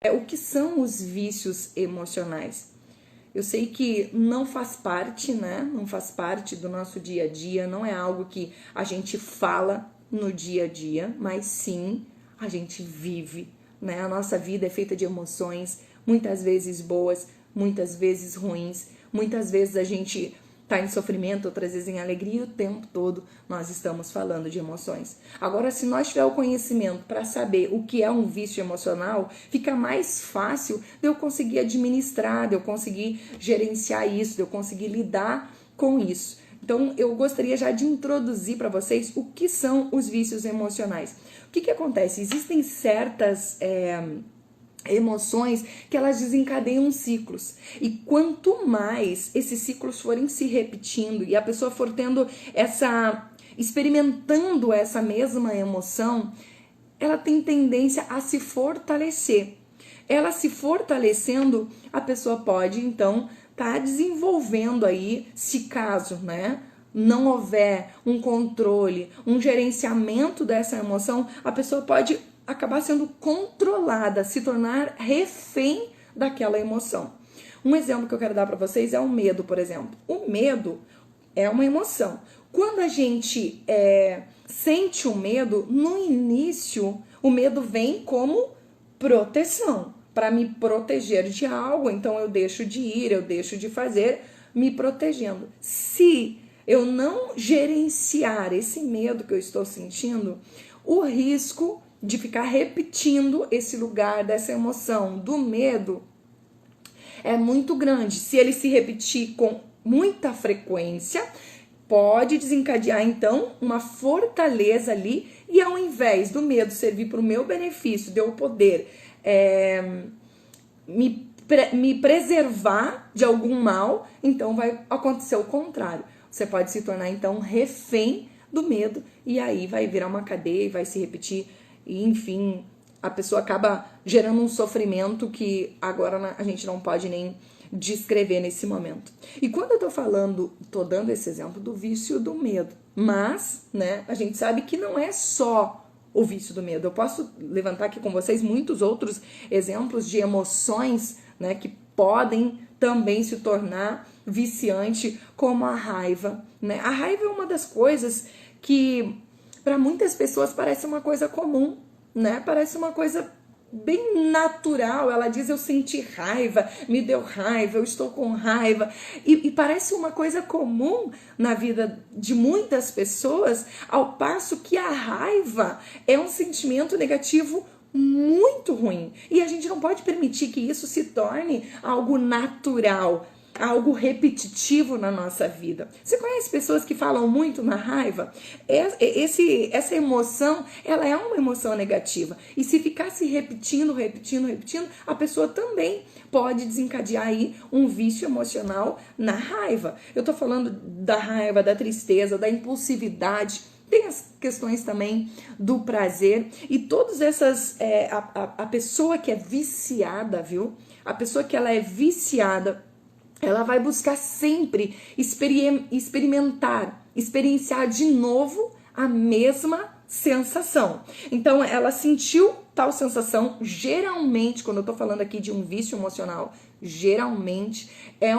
O que são os vícios emocionais? Eu sei que não faz parte, né? Não faz parte do nosso dia a dia, não é algo que a gente fala no dia a dia, mas sim a gente vive, né? A nossa vida é feita de emoções, muitas vezes boas, muitas vezes ruins, muitas vezes a gente tá em sofrimento, outras vezes em alegria, e o tempo todo nós estamos falando de emoções. Agora, se nós tiver o conhecimento para saber o que é um vício emocional, fica mais fácil de eu conseguir administrar, de eu conseguir gerenciar isso, de eu conseguir lidar com isso. Então, eu gostaria já de introduzir para vocês o que são os vícios emocionais. O que acontece? Existem certas emoções que elas desencadeiam ciclos. E quanto mais esses ciclos forem se repetindo e a pessoa for tendo experimentando essa mesma emoção, ela tem tendência a se fortalecer. Ela se fortalecendo, a pessoa pode então estar desenvolvendo aí, se caso, né, não houver um controle, um gerenciamento dessa emoção, a pessoa pode acabar sendo controlada, se tornar refém daquela emoção. Um exemplo que eu quero dar para vocês é o medo, por exemplo. O medo é uma emoção. Quando a gente sente o medo, no início, o medo vem como proteção, para me proteger de algo, então eu deixo de ir, eu deixo de fazer, me protegendo. Se eu não gerenciar esse medo que eu estou sentindo, o risco de ficar repetindo esse lugar dessa emoção do medo é muito grande. Se ele se repetir com muita frequência, pode desencadear então uma fortaleza ali, e ao invés do medo servir para o meu benefício, de eu poder me preservar de algum mal, então vai acontecer o contrário. Você pode se tornar então refém do medo, e aí vai virar uma cadeia e vai se repetir. E, enfim, a pessoa acaba gerando um sofrimento que agora a gente não pode nem descrever nesse momento. E quando eu tô dando esse exemplo do vício do medo, mas, né, a gente sabe que não é só o vício do medo. Eu posso levantar aqui com vocês muitos outros exemplos de emoções, né, que podem também se tornar viciante, como a raiva, né? A raiva é uma das coisas que para muitas pessoas parece uma coisa comum, né? Parece uma coisa bem natural. Ela diz: eu senti raiva, me deu raiva, eu estou com raiva. E parece uma coisa comum na vida de muitas pessoas, ao passo que a raiva é um sentimento negativo muito ruim. E a gente não pode permitir que isso se torne algo natural, algo repetitivo na nossa vida. Você conhece pessoas que falam muito na raiva? Essa emoção, ela é uma emoção negativa. E se ficar se repetindo, a pessoa também pode desencadear aí um vício emocional na raiva. Eu tô falando da raiva, da tristeza, da impulsividade. Tem as questões também do prazer. E todas essas... a pessoa que é viciada, viu? A pessoa que ela é viciada, ela vai buscar sempre experienciar de novo a mesma sensação. Então, ela sentiu tal sensação, geralmente, quando eu tô falando aqui de um vício emocional, geralmente é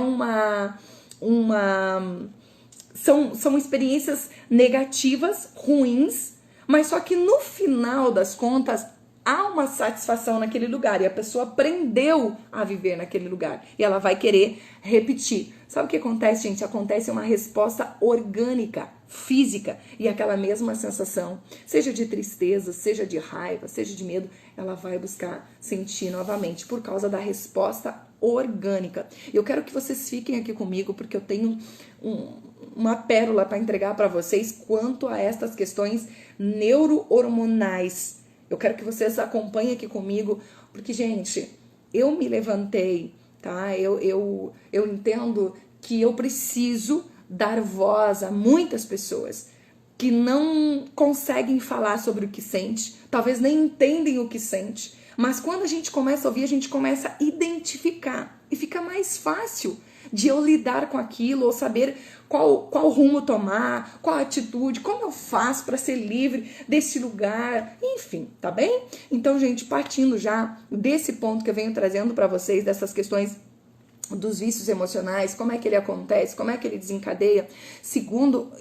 são experiências negativas, ruins, mas só que no final das contas, há uma satisfação naquele lugar e a pessoa aprendeu a viver naquele lugar e ela vai querer repetir. Sabe o que acontece, gente? Acontece uma resposta orgânica, física, e aquela mesma sensação, seja de tristeza, seja de raiva, seja de medo, ela vai buscar sentir novamente por causa da resposta orgânica. Eu quero que vocês fiquem aqui comigo porque eu tenho uma pérola para entregar para vocês quanto a estas questões neurohormonais. Eu quero que vocês acompanhem aqui comigo, porque, gente, eu me levantei, tá? Eu entendo que eu preciso dar voz a muitas pessoas. que não conseguem falar sobre o que sente, talvez nem entendem o que sente, mas quando a gente começa a ouvir, a gente começa a identificar e fica mais fácil de eu lidar com aquilo ou saber qual rumo tomar, qual atitude, como eu faço para ser livre desse lugar, enfim, tá bem? Então, gente, partindo já desse ponto que eu venho trazendo para vocês, dessas questões dos vícios emocionais, como é que ele acontece, como é que ele desencadeia. Segundo,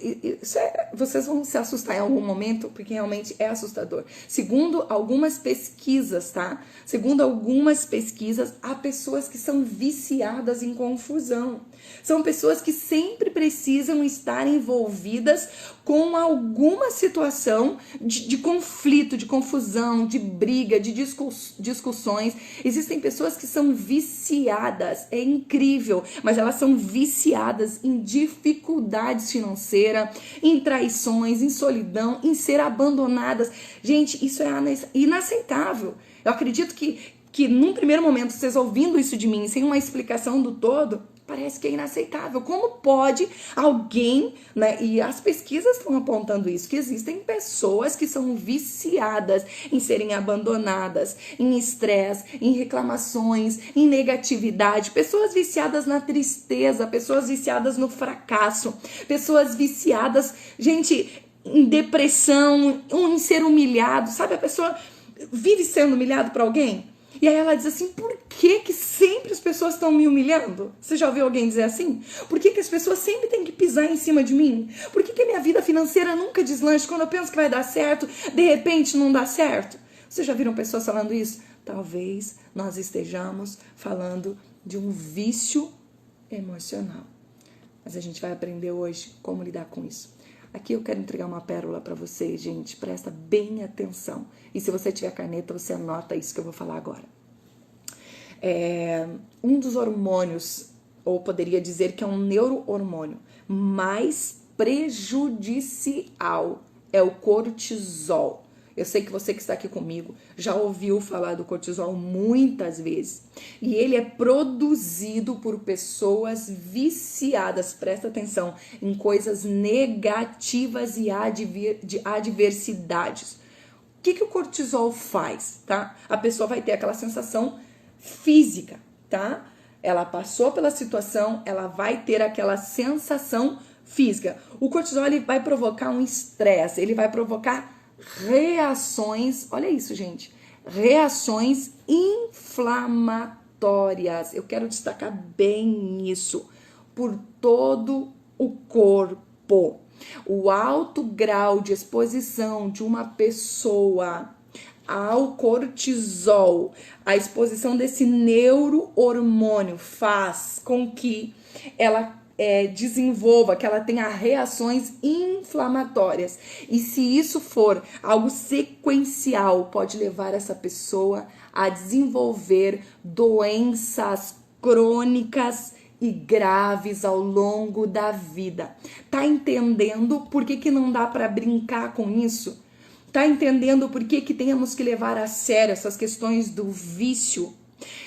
vocês vão se assustar em algum momento, porque realmente é assustador. Segundo algumas pesquisas, tá? Segundo algumas pesquisas, há pessoas que são viciadas em confusão. São pessoas que sempre precisam estar envolvidas com alguma situação de conflito, de confusão, de briga, de discussões. Existem pessoas que são viciadas, é incrível, mas elas são viciadas em dificuldades financeiras, em traições, em solidão, em ser abandonadas. Gente, isso é inaceitável. Eu acredito que num primeiro momento, vocês ouvindo isso de mim, sem uma explicação do todo, parece que é inaceitável. Como pode alguém, né? E as pesquisas estão apontando isso, que existem pessoas que são viciadas em serem abandonadas, em estresse, em reclamações, em negatividade, pessoas viciadas na tristeza, pessoas viciadas no fracasso, pessoas viciadas, gente, em depressão, em ser humilhado, sabe? A pessoa vive sendo humilhado por alguém. E aí ela diz assim, por que sempre as pessoas estão me humilhando? Você já ouviu alguém dizer assim? Por que as pessoas sempre têm que pisar em cima de mim? Por que a minha vida financeira nunca deslancha? Quando eu penso que vai dar certo, de repente não dá certo? Vocês já viram pessoas falando isso? Talvez nós estejamos falando de um vício emocional. Mas a gente vai aprender hoje como lidar com isso. Aqui eu quero entregar uma pérola para vocês, gente. Presta bem atenção. E se você tiver caneta, você anota isso que eu vou falar agora. Um dos hormônios, ou poderia dizer que é um neurohormônio, mais prejudicial é o cortisol. Eu sei que você que está aqui comigo já ouviu falar do cortisol muitas vezes. E ele é produzido por pessoas viciadas, presta atenção, em coisas negativas e adversidades. O que o cortisol faz, tá? A pessoa vai ter aquela sensação física, tá? Ela passou pela situação, ela vai ter aquela sensação física. O cortisol, ele vai provocar um estresse, ele vai provocar reações, olha isso, gente, reações inflamatórias. Eu quero destacar bem isso, por todo o corpo. O alto grau de exposição de uma pessoa ao cortisol, a exposição desse neurohormônio faz com que ela desenvolva, que ela tenha reações inflamatórias. E se isso for algo sequencial, pode levar essa pessoa a desenvolver doenças crônicas e graves ao longo da vida. Tá entendendo por que não dá para brincar com isso? Tá entendendo por que temos que levar a sério essas questões do vício?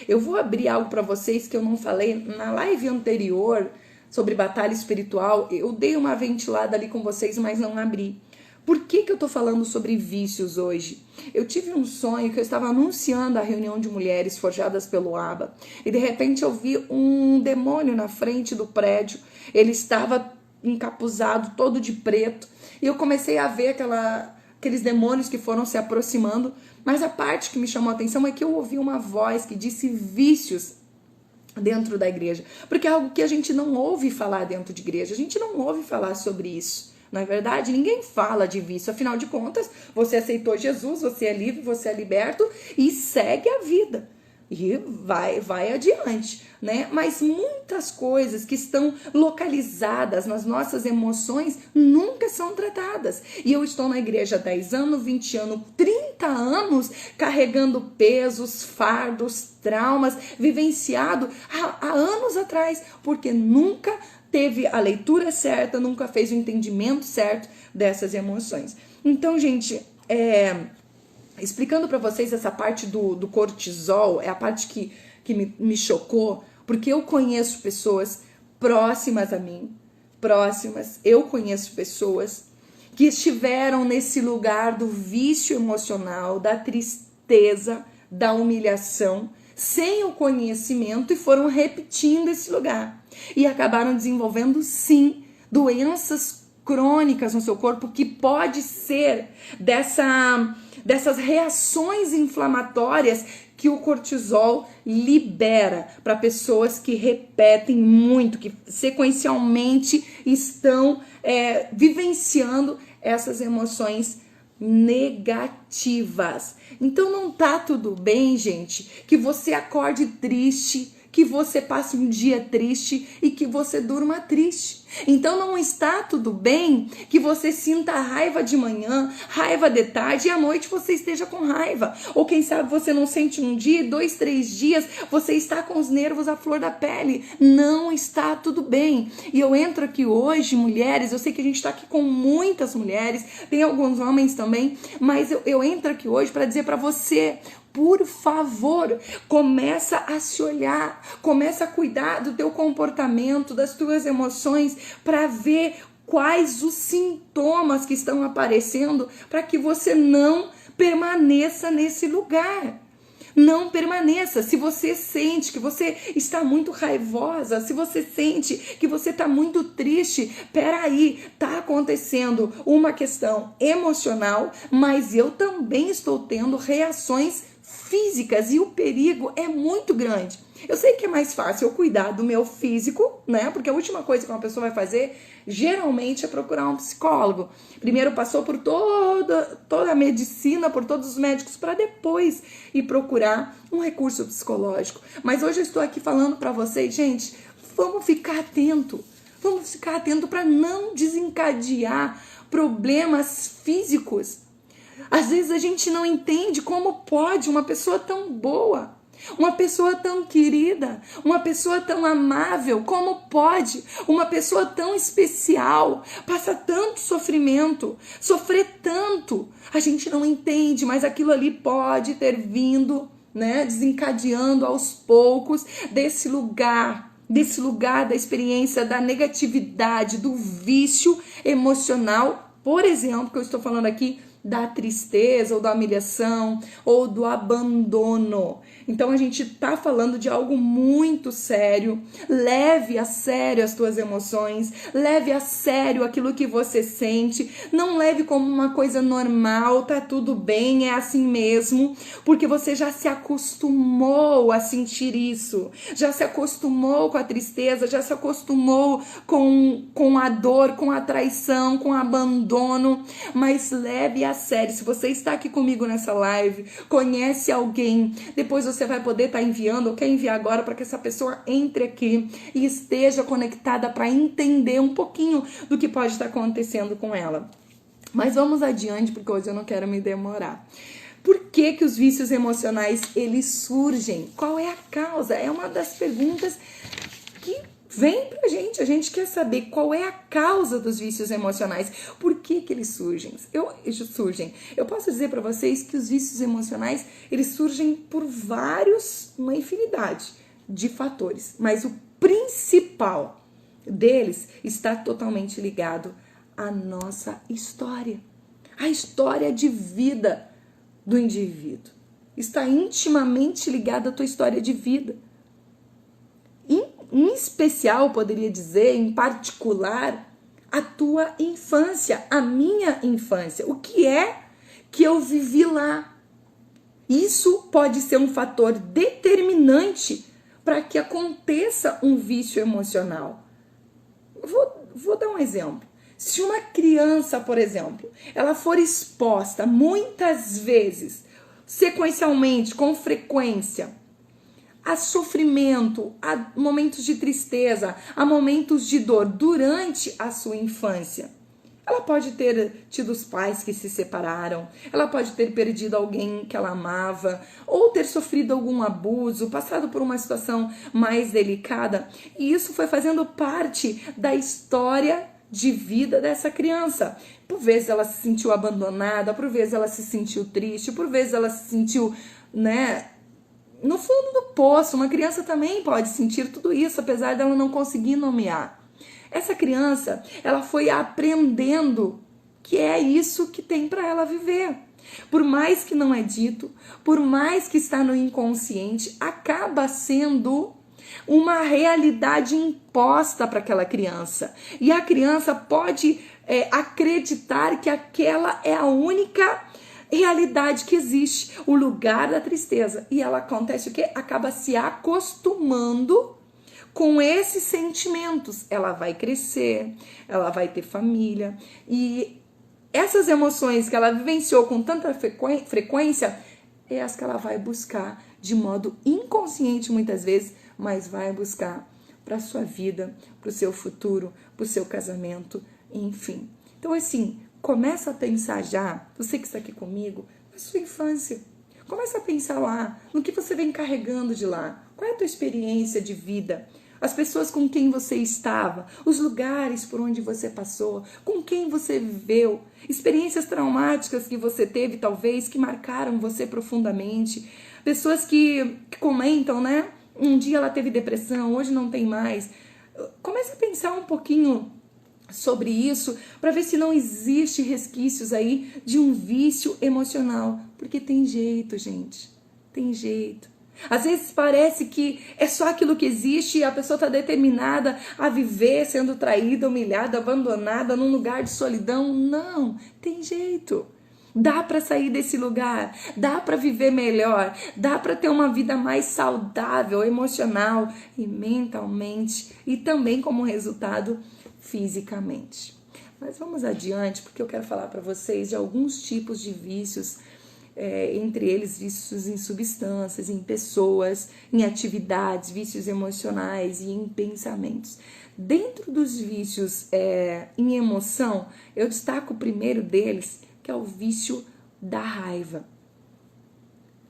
Eu vou abrir algo para vocês que eu não falei na live anterior, sobre batalha espiritual. Eu dei uma ventilada ali com vocês, mas não abri. Por que eu tô falando sobre vícios hoje? Eu tive um sonho que eu estava anunciando a reunião de mulheres forjadas pelo Abba. E de repente eu vi um demônio na frente do prédio. Ele estava encapuzado, todo de preto. E eu comecei a ver aqueles demônios que foram se aproximando. Mas a parte que me chamou a atenção é que eu ouvi uma voz que disse vícios dentro da igreja, porque é algo que a gente não ouve falar dentro de igreja, a gente não ouve falar sobre isso, não é verdade? Ninguém fala de vício, afinal de contas, você aceitou Jesus, você é livre, você é liberto e segue a vida. E vai adiante, né? Mas muitas coisas que estão localizadas nas nossas emoções nunca são tratadas. E eu estou na igreja há 10 anos, 20 anos, 30 anos, carregando pesos, fardos, traumas, vivenciado há anos atrás, porque nunca teve a leitura certa, nunca fez o entendimento certo dessas emoções. Então, gente, explicando para vocês essa parte do cortisol, é a parte que me chocou, porque eu conheço pessoas próximas a mim, eu conheço pessoas que estiveram nesse lugar do vício emocional, da tristeza, da humilhação, sem o conhecimento, e foram repetindo esse lugar. E acabaram desenvolvendo, sim, doenças crônicas no seu corpo, que pode ser dessas reações inflamatórias que o cortisol libera para pessoas que repetem muito, que sequencialmente estão vivenciando essas emoções negativas. Então não tá tudo bem, gente, que você acorde triste, que você passe um dia triste e que você durma triste. Então não está tudo bem que você sinta raiva de manhã, raiva de tarde, e à noite você esteja com raiva. Ou quem sabe você não sente um dia, 2, 3 dias, você está com os nervos à flor da pele. Não está tudo bem. E eu entro aqui hoje, mulheres, eu sei que a gente está aqui com muitas mulheres, tem alguns homens também, mas eu entro aqui hoje para dizer para você: por favor, começa a se olhar, começa a cuidar do teu comportamento, das tuas emoções, para ver quais os sintomas que estão aparecendo, para que você não permaneça nesse lugar. Não permaneça. Se você sente que você está muito raivosa, se você sente que você está muito triste, peraí, está acontecendo uma questão emocional, mas eu também estou tendo reações físicas e o perigo é muito grande. Eu sei que é mais fácil eu cuidar do meu físico, né? Porque a última coisa que uma pessoa vai fazer geralmente é procurar um psicólogo. Primeiro passou por toda a medicina, por todos os médicos, para depois ir procurar um recurso psicológico. Mas hoje eu estou aqui falando para vocês, gente, vamos ficar atento. Vamos ficar atento para não desencadear problemas físicos. Às vezes a gente não entende como pode uma pessoa tão boa, uma pessoa tão querida, uma pessoa tão amável, como pode uma pessoa tão especial passar tanto sofrimento, sofrer tanto. A gente não entende, mas aquilo ali pode ter vindo, né, desencadeando aos poucos desse lugar da experiência da negatividade, do vício emocional, por exemplo, que eu estou falando aqui, da tristeza, ou da humilhação, ou do abandono. Então a gente tá falando de algo muito sério. Leve a sério as tuas emoções, leve a sério aquilo que você sente, não leve como uma coisa normal, tá tudo bem, é assim mesmo, porque você já se acostumou a sentir isso, já se acostumou com a tristeza, já se acostumou com a dor, com a traição, com o abandono, mas leve a sério. Se você está aqui comigo nessa live, conhece alguém, depois você vai poder estar enviando, ou quer enviar agora, para que essa pessoa entre aqui e esteja conectada para entender um pouquinho do que pode estar acontecendo com ela. Mas vamos adiante, porque hoje eu não quero me demorar. Por que que os vícios emocionais, eles surgem? Qual é a causa? É uma das perguntas que vem pra gente. A gente quer saber qual é a causa dos vícios emocionais. Por que que eles surgem? Eu posso dizer para vocês que os vícios emocionais, eles surgem por uma infinidade de fatores. Mas o principal deles está totalmente ligado à nossa história. A história de vida do indivíduo está intimamente ligada à tua história de vida. Em especial, poderia dizer, em particular, a tua infância, a minha infância. O que é que eu vivi lá? Isso pode ser um fator determinante para que aconteça um vício emocional. Vou dar um exemplo. Se uma criança, por exemplo, ela for exposta muitas vezes, sequencialmente, com frequência, a sofrimento, a momentos de tristeza, a momentos de dor durante a sua infância, ela pode ter tido os pais que se separaram, ela pode ter perdido alguém que ela amava, ou ter sofrido algum abuso, passado por uma situação mais delicada, e isso foi fazendo parte da história de vida dessa criança. Por vezes ela se sentiu abandonada, por vezes ela se sentiu triste, por vezes ela se sentiu, no fundo do poço. Uma criança também pode sentir tudo isso, apesar dela não conseguir nomear. Essa criança, ela foi aprendendo que é isso que tem para ela viver. Por mais que não é dito, por mais que está no inconsciente, acaba sendo uma realidade imposta para aquela criança. E a criança pode acreditar que aquela é a única realidade que existe, o lugar da tristeza. E ela acontece o quê? Acaba se acostumando com esses sentimentos. Ela vai crescer, ela vai ter família e essas emoções que ela vivenciou com tanta frequência é as que ela vai buscar de modo inconsciente muitas vezes, mas vai buscar para sua vida, para o seu futuro, para o seu casamento, enfim. Então assim, começa a pensar já, você que está aqui comigo, na sua infância. Começa a pensar lá, no que você vem carregando de lá. Qual é a tua experiência de vida? As pessoas com quem você estava, os lugares por onde você passou, com quem você viveu, experiências traumáticas que você teve, talvez, que marcaram você profundamente. Pessoas que comentam, né? Um dia ela teve depressão, hoje não tem mais. Comece a pensar um pouquinho sobre isso, para ver se não existe resquícios aí de um vício emocional. Porque tem jeito, gente. Tem jeito. Às vezes parece que é só aquilo que existe e a pessoa está determinada a viver sendo traída, humilhada, abandonada num lugar de solidão. Não, tem jeito. Dá para sair desse lugar, dá para viver melhor, dá para ter uma vida mais saudável, emocional e mentalmente e também como resultado fisicamente. Mas vamos adiante, porque eu quero falar para vocês de alguns tipos de vícios, entre eles vícios em substâncias, em pessoas, em atividades, vícios emocionais e em pensamentos. Dentro dos vícios em emoção, eu destaco o primeiro deles, que é o vício da raiva.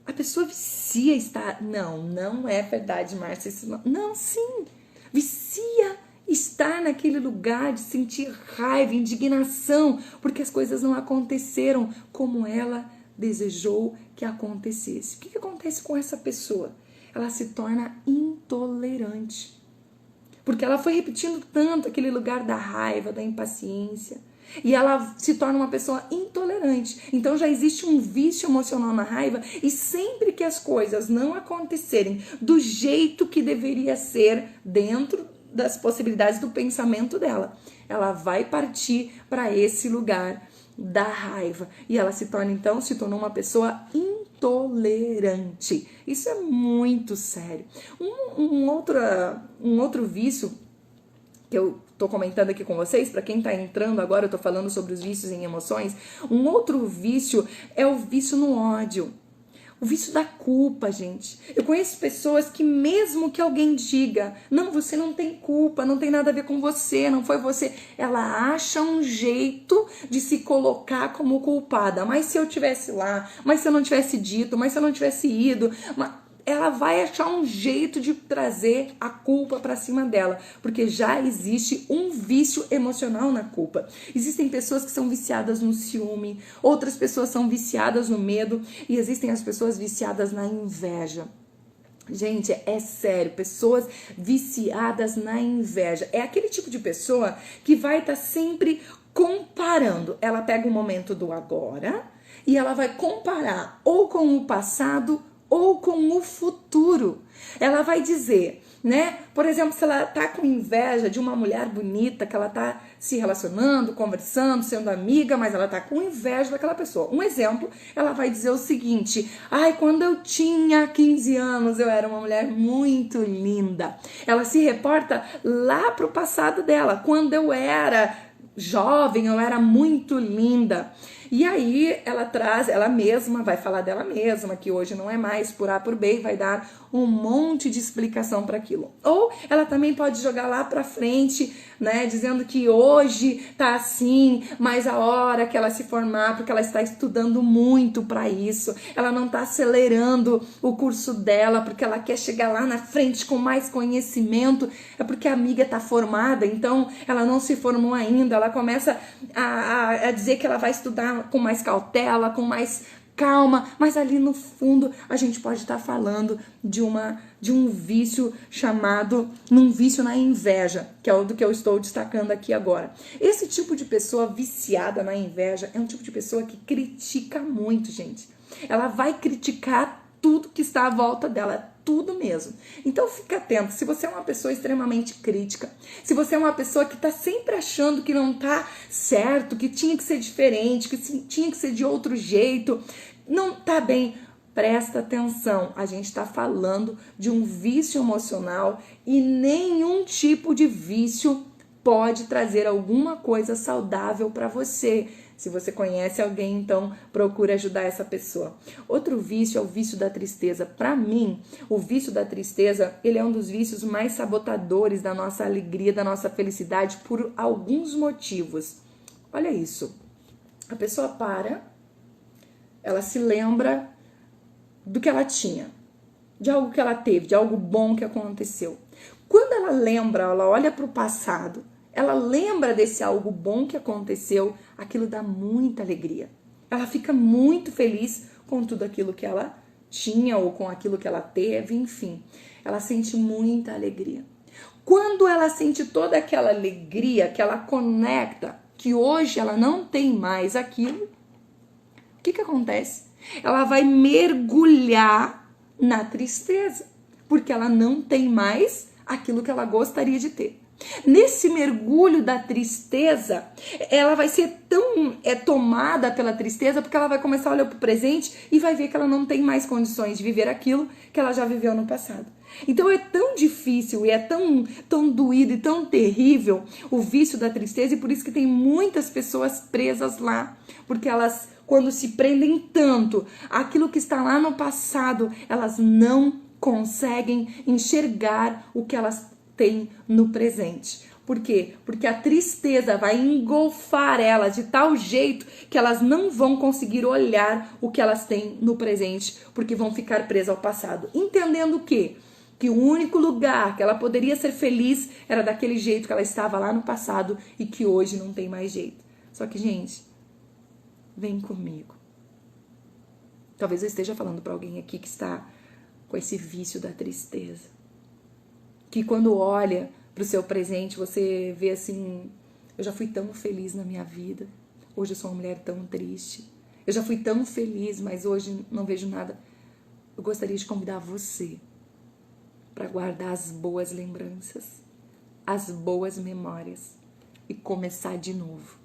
A pessoa vicia estar... Não é verdade, Márcia. Não, sim. Vicia estar naquele lugar de sentir raiva, indignação, porque as coisas não aconteceram como ela desejou que acontecesse. O que acontece com essa pessoa? Ela se torna intolerante. Porque ela foi repetindo tanto aquele lugar da raiva, da impaciência, e ela se torna uma pessoa intolerante. Então já existe um vício emocional na raiva, e sempre que as coisas não acontecerem do jeito que deveria ser dentro das possibilidades do pensamento dela, ela vai partir para esse lugar da raiva. E ela se tornou uma pessoa intolerante. Isso é muito sério. Um outro vício que eu tô comentando aqui com vocês, para quem tá entrando agora, eu tô falando sobre os vícios em emoções. Um outro vício é o vício no ódio. O vício da culpa, gente. Eu conheço pessoas que mesmo que alguém diga, não, você não tem culpa, não tem nada a ver com você, não foi você, ela acha um jeito de se colocar como culpada. Mas se eu tivesse lá, mas se eu não tivesse dito, mas se eu não tivesse ido, ela vai achar um jeito de trazer a culpa para cima dela, porque já existe um vício emocional na culpa. Existem pessoas que são viciadas no ciúme, outras pessoas são viciadas no medo e existem as pessoas viciadas na inveja. Gente, é sério, pessoas viciadas na inveja. É aquele tipo de pessoa que vai estar sempre comparando. Ela pega o momento do agora e ela vai comparar ou com o passado ou com o futuro. Ela vai dizer, né? Por exemplo, se ela tá com inveja de uma mulher bonita, que ela tá se relacionando, conversando, sendo amiga, mas ela tá com inveja daquela pessoa. Um exemplo, ela vai dizer o seguinte: quando eu tinha 15 anos, eu era uma mulher muito linda. Ela se reporta lá pro passado dela. Quando eu era jovem, eu era muito linda. E aí ela mesma vai falar dela mesma, que hoje não é mais por A por B, e vai dar um monte de explicação para aquilo. Ou ela também pode jogar lá para frente, né, dizendo que hoje tá assim, mas a hora que ela se formar, porque ela está estudando muito para isso, ela não tá acelerando o curso dela, porque ela quer chegar lá na frente com mais conhecimento, é porque a amiga tá formada, então ela não se formou ainda, ela começa a dizer que ela vai estudar com mais cautela, com mais calma, mas ali no fundo a gente pode estar falando de um vício chamado, num vício na inveja, que é o do que eu estou destacando aqui agora. Esse tipo de pessoa viciada na inveja é um tipo de pessoa que critica muito, gente. Ela vai criticar tudo que está à volta dela, tudo mesmo. Então fica atento, se você é uma pessoa extremamente crítica, se você é uma pessoa que está sempre achando que não está certo, que tinha que ser diferente, que tinha que ser de outro jeito, não está bem, presta atenção, a gente está falando de um vício emocional e nenhum tipo de vício pode trazer alguma coisa saudável para você. Se você conhece alguém, então procure ajudar essa pessoa. Outro vício é o vício da tristeza. Para mim, o vício da tristeza, ele é um dos vícios mais sabotadores da nossa alegria, da nossa felicidade, por alguns motivos. Olha isso. A pessoa ela se lembra do que ela tinha, de algo que ela teve, de algo bom que aconteceu. Quando ela lembra, ela olha para o passado, ela lembra desse algo bom que aconteceu, aquilo dá muita alegria. Ela fica muito feliz com tudo aquilo que ela tinha ou com aquilo que ela teve, enfim. Ela sente muita alegria. Quando ela sente toda aquela alegria, que ela conecta, que hoje ela não tem mais aquilo, o que acontece? Ela vai mergulhar na tristeza, porque ela não tem mais aquilo que ela gostaria de ter. Nesse mergulho da tristeza, ela vai ser tão tomada pela tristeza, porque ela vai começar a olhar para o presente e vai ver que ela não tem mais condições de viver aquilo que ela já viveu no passado. Então é tão difícil e é tão doído e tão terrível o vício da tristeza, e por isso que tem muitas pessoas presas lá, porque elas, quando se prendem tanto àquilo que está lá no passado, elas não conseguem enxergar o que elas têm no presente. Por quê? Porque a tristeza vai engolfar elas de tal jeito que elas não vão conseguir olhar o que elas têm no presente, porque vão ficar presas ao passado. Entendendo o quê? Que o único lugar que ela poderia ser feliz era daquele jeito que ela estava lá no passado e que hoje não tem mais jeito. Só que, gente, vem comigo. Talvez eu esteja falando para alguém aqui que está com esse vício da tristeza. Que quando olha para o seu presente, você vê assim, eu já fui tão feliz na minha vida, hoje eu sou uma mulher tão triste. Eu já fui tão feliz, mas hoje não vejo nada. Eu gostaria de convidar você para guardar as boas lembranças, as boas memórias e começar de novo.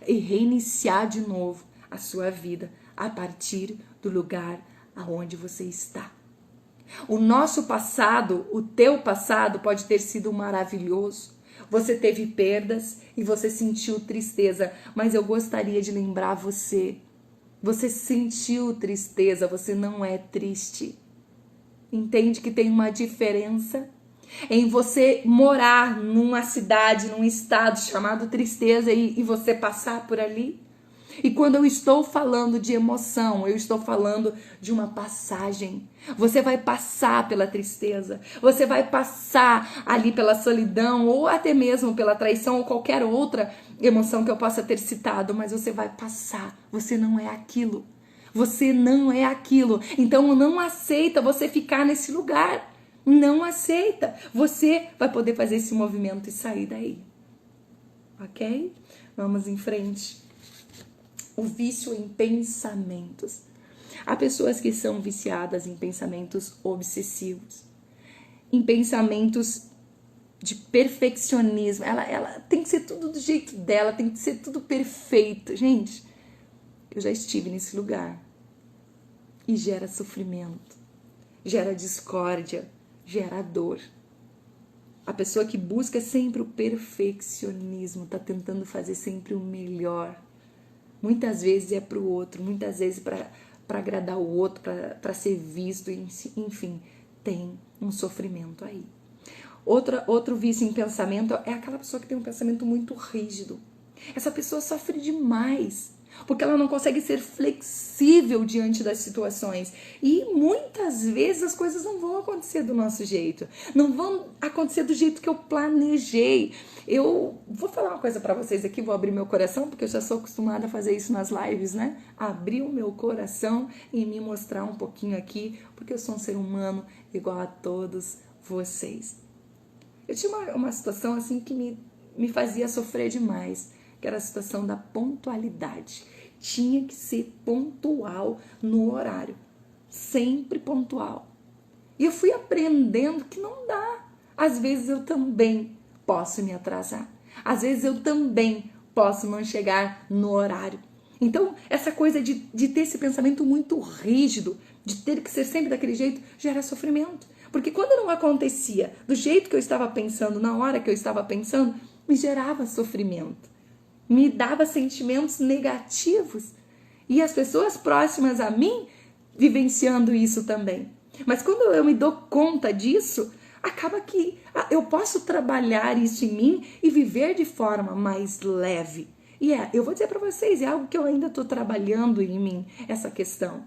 E reiniciar de novo a sua vida a partir do lugar aonde você está. O nosso passado, o teu passado pode ter sido maravilhoso. Você teve perdas e você sentiu tristeza, mas eu gostaria de lembrar você. Você sentiu tristeza, você não é triste. Entende que tem uma diferença em você morar numa cidade, num estado chamado tristeza e você passar por ali? E quando eu estou falando de emoção, eu estou falando de uma passagem. Você vai passar pela tristeza, você vai passar ali pela solidão, ou até mesmo pela traição, ou qualquer outra emoção que eu possa ter citado, mas você vai passar, você não é aquilo. Você não é aquilo. Então não aceita você ficar nesse lugar. Não aceita. Você vai poder fazer esse movimento e sair daí. Ok? Vamos em frente. O vício em pensamentos. Há pessoas que são viciadas em pensamentos obsessivos, em pensamentos de perfeccionismo. Ela tem que ser tudo do jeito dela, tem que ser tudo perfeito. Gente, eu já estive nesse lugar e gera sofrimento, gera discórdia, gera dor. A pessoa que busca sempre o perfeccionismo, tá tentando fazer sempre o melhor. Muitas vezes é para o outro, muitas vezes para agradar o outro, para ser visto, enfim, tem um sofrimento aí. Outro vício em pensamento é aquela pessoa que tem um pensamento muito rígido. Essa pessoa sofre demais, porque ela não consegue ser flexível diante das situações. E muitas vezes as coisas não vão acontecer do nosso jeito, não vão acontecer do jeito que eu planejei. Eu vou falar uma coisa para vocês aqui, vou abrir meu coração, porque eu já sou acostumada a fazer isso nas lives, né? Abrir o meu coração e me mostrar um pouquinho aqui, porque eu sou um ser humano igual a todos vocês. Eu tinha uma situação assim que me fazia sofrer demais, que era a situação da pontualidade. Tinha que ser pontual no horário, sempre pontual. E eu fui aprendendo que não dá. Às vezes eu também posso me atrasar. Às vezes eu também posso não chegar no horário. Então, essa coisa de ter esse pensamento muito rígido, de ter que ser sempre daquele jeito, gera sofrimento. Porque quando não acontecia do jeito que eu estava pensando, na hora que eu estava pensando, me gerava sofrimento. Me dava sentimentos negativos. E as pessoas próximas a mim vivenciando isso também. Mas quando eu me dou conta disso, acaba que eu posso trabalhar isso em mim e viver de forma mais leve. E eu vou dizer para vocês, é algo que eu ainda estou trabalhando em mim, essa questão.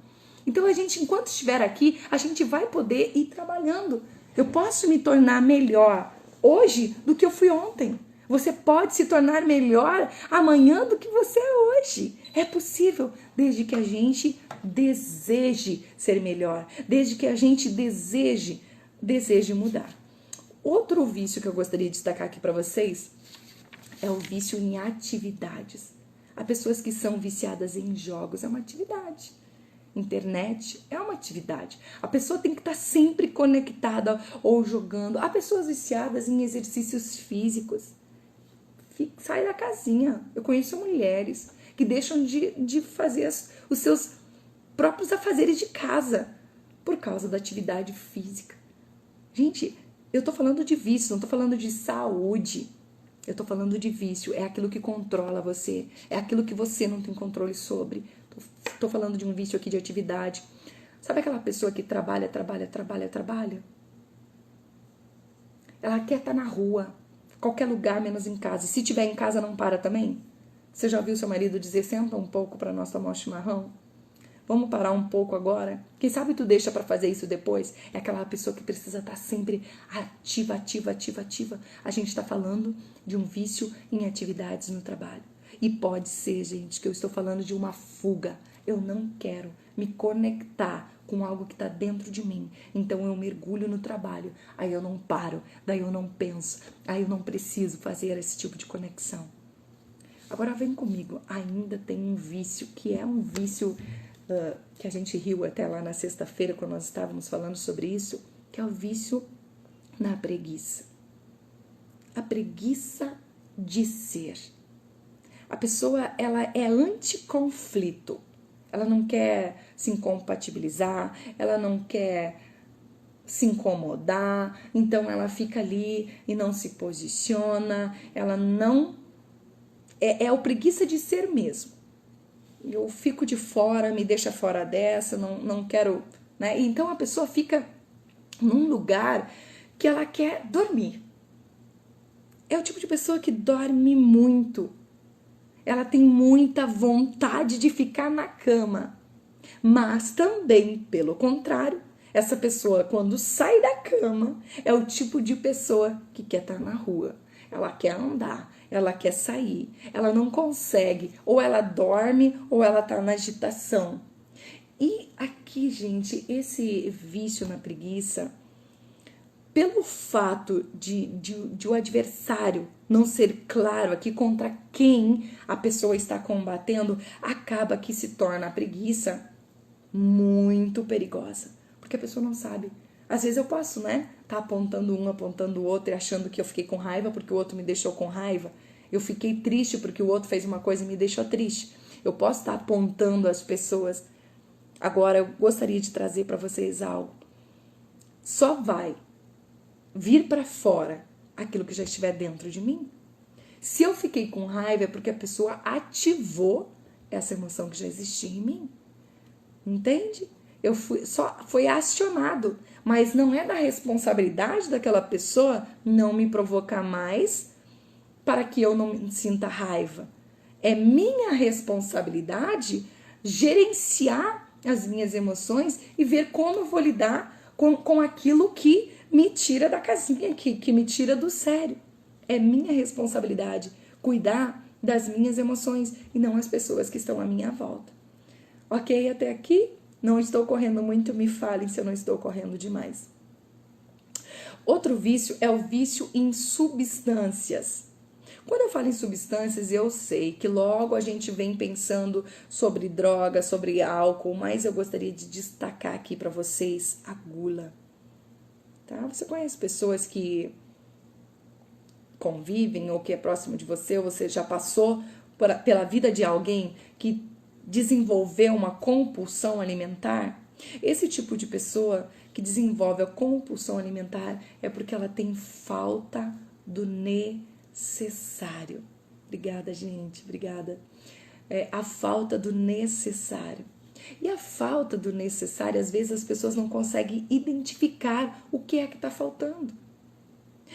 Então a gente, enquanto estiver aqui, a gente vai poder ir trabalhando. Eu posso me tornar melhor hoje do que eu fui ontem. Você pode se tornar melhor amanhã do que você é hoje. É possível, desde que a gente deseje ser melhor, desde que a gente deseje mudar. Outro vício que eu gostaria de destacar aqui para vocês é o vício em atividades. Há pessoas que são viciadas em jogos, é uma atividade. Internet é uma atividade. A pessoa tem que estar sempre conectada ou jogando. Há pessoas viciadas em exercícios físicos. Sai da casinha. Eu conheço mulheres que deixam de fazer os seus próprios afazeres de casa por causa da atividade física. Gente, eu tô falando de vício, não tô falando de saúde. Eu tô falando de vício, é aquilo que controla você, é aquilo que você não tem controle sobre. Tô falando de um vício aqui de atividade. Sabe aquela pessoa que trabalha? Ela quer estar na rua, qualquer lugar menos em casa. E se tiver em casa, não para também? Você já ouviu seu marido dizer, senta um pouco para nós tomar um chimarrão? Vamos parar um pouco agora? Quem sabe tu deixa para fazer isso depois? É aquela pessoa que precisa estar sempre ativa. A gente está falando de um vício em atividades no trabalho. E pode ser, gente, que eu estou falando de uma fuga. Eu não quero me conectar com algo que está dentro de mim. Então eu mergulho no trabalho. Aí eu não paro, daí eu não penso. Aí eu não preciso fazer esse tipo de conexão. Agora vem comigo. Ainda tem um vício, que é um vício que a gente riu até lá na sexta-feira, quando nós estávamos falando sobre isso, que é o vício na preguiça. A preguiça de ser. A pessoa, ela é anticonflito. Ela não quer se incompatibilizar, ela não quer se incomodar, então ela fica ali e não se posiciona, ela não... É o preguiça de ser mesmo. Eu fico de fora, me deixa fora dessa, não quero... né? Então a pessoa fica num lugar que ela quer dormir. É o tipo de pessoa que dorme muito. Ela tem muita vontade de ficar na cama. Mas também, pelo contrário, essa pessoa, quando sai da cama, é o tipo de pessoa que quer estar na rua. Ela quer andar, ela quer sair. Ela não consegue, ou ela dorme, ou ela está na agitação. E aqui, gente, esse vício na preguiça, pelo fato de o adversário não ser claro aqui contra quem a pessoa está combatendo, acaba que se torna a preguiça muito perigosa. Porque a pessoa não sabe. Às vezes eu posso, né? Tá apontando um, apontando o outro e achando que eu fiquei com raiva porque o outro me deixou com raiva. Eu fiquei triste porque o outro fez uma coisa e me deixou triste. Eu posso estar apontando as pessoas. Agora, eu gostaria de trazer para vocês algo. Só vai vir para fora aquilo que já estiver dentro de mim. Se eu fiquei com raiva é porque a pessoa ativou essa emoção que já existia em mim. Entende? Foi acionado, mas não é da responsabilidade daquela pessoa não me provocar mais para que eu não sinta raiva. É minha responsabilidade gerenciar as minhas emoções e ver como eu vou lidar com aquilo que me tira da casinha, que me tira do sério. É minha responsabilidade cuidar das minhas emoções e não as pessoas que estão à minha volta. Ok? Até aqui? Não estou correndo muito, me falem se eu não estou correndo demais. Outro vício é o vício em substâncias. Quando eu falo em substâncias, eu sei que logo a gente vem pensando sobre droga, sobre álcool, mas eu gostaria de destacar aqui para vocês a gula. Tá? Você conhece pessoas que convivem ou que é próximo de você, ou você já passou pela vida de alguém que desenvolveu uma compulsão alimentar? Esse tipo de pessoa que desenvolve a compulsão alimentar é porque ela tem falta do necessário. Obrigada, gente, obrigada. A falta do necessário. E a falta do necessário, às vezes as pessoas não conseguem identificar o que é que está faltando.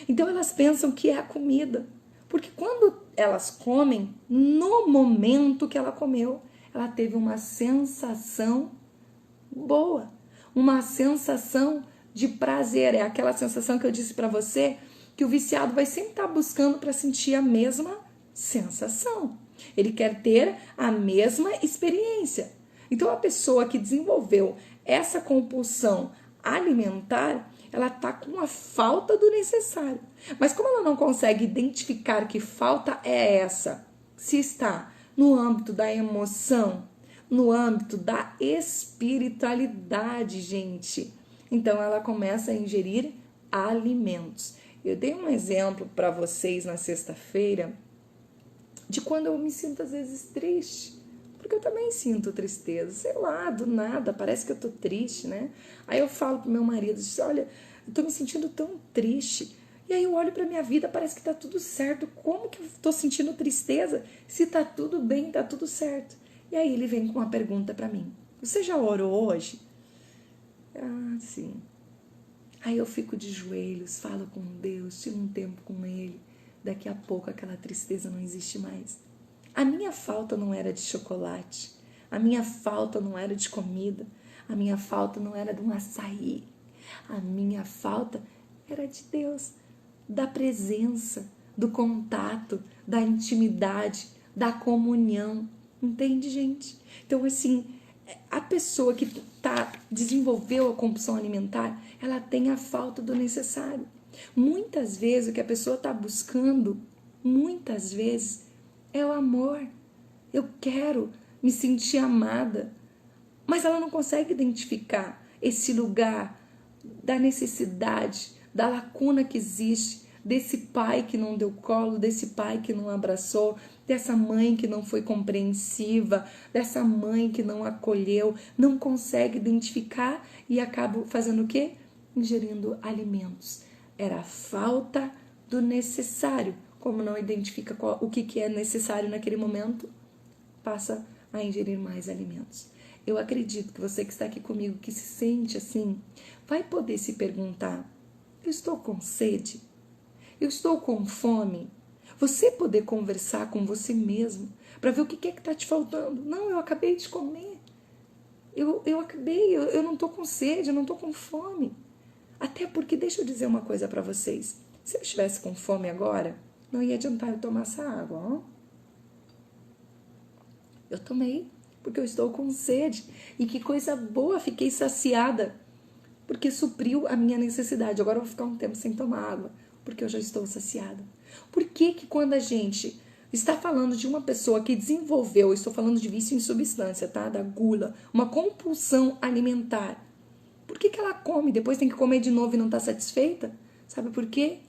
Então elas pensam que é a comida. Porque quando elas comem, no momento que ela comeu, ela teve uma sensação boa, uma sensação de prazer. É aquela sensação que eu disse para você, que o viciado vai sempre estar buscando para sentir a mesma sensação. Ele quer ter a mesma experiência. Então a pessoa que desenvolveu essa compulsão alimentar, ela está com a falta do necessário. Mas como ela não consegue identificar que falta é essa, se está no âmbito da emoção, no âmbito da espiritualidade, gente, então ela começa a ingerir alimentos. Eu dei um exemplo para vocês na sexta-feira de quando eu me sinto às vezes triste. Porque eu também sinto tristeza, sei lá, do nada, parece que eu tô triste, né? Aí eu falo pro meu marido, olha, eu tô me sentindo tão triste. E aí eu olho pra minha vida, parece que tá tudo certo. Como que eu tô sentindo tristeza se tá tudo bem, tá tudo certo? E aí ele vem com uma pergunta pra mim. Você já orou hoje? Ah, sim. Aí eu fico de joelhos, falo com Deus, tiro um tempo com Ele. Daqui a pouco aquela tristeza não existe mais. A minha falta não era de chocolate, a minha falta não era de comida, a minha falta não era de um açaí, a minha falta era de Deus, da presença, do contato, da intimidade, da comunhão. Entende, gente? Então, assim, a pessoa que desenvolveu a compulsão alimentar, ela tem a falta do necessário. Muitas vezes o que a pessoa está buscando, muitas vezes, é o amor. Eu quero me sentir amada. Mas ela não consegue identificar esse lugar da necessidade, da lacuna que existe, desse pai que não deu colo, desse pai que não abraçou, dessa mãe que não foi compreensiva, dessa mãe que não acolheu, não consegue identificar e acaba fazendo o quê? Ingerindo alimentos. Era a falta do necessário. Como não identifica o que é necessário naquele momento, passa a ingerir mais alimentos. Eu acredito que você que está aqui comigo, que se sente assim, vai poder se perguntar, eu estou com sede? Eu estou com fome? Você poder conversar com você mesmo, para ver o que é que está te faltando. Não, eu acabei de comer. Eu não estou com sede, eu não estou com fome. Até porque, deixa eu dizer uma coisa para vocês. Se eu estivesse com fome agora, não ia adiantar eu tomar essa água, ó. Eu tomei, porque eu estou com sede. E que coisa boa, fiquei saciada, porque supriu a minha necessidade. Agora eu vou ficar um tempo sem tomar água, porque eu já estou saciada. Por que quando a gente está falando de uma pessoa que desenvolveu, estou falando de vício em substância, tá? Da gula, uma compulsão alimentar, por que ela come, depois tem que comer de novo e não está satisfeita? Sabe por quê?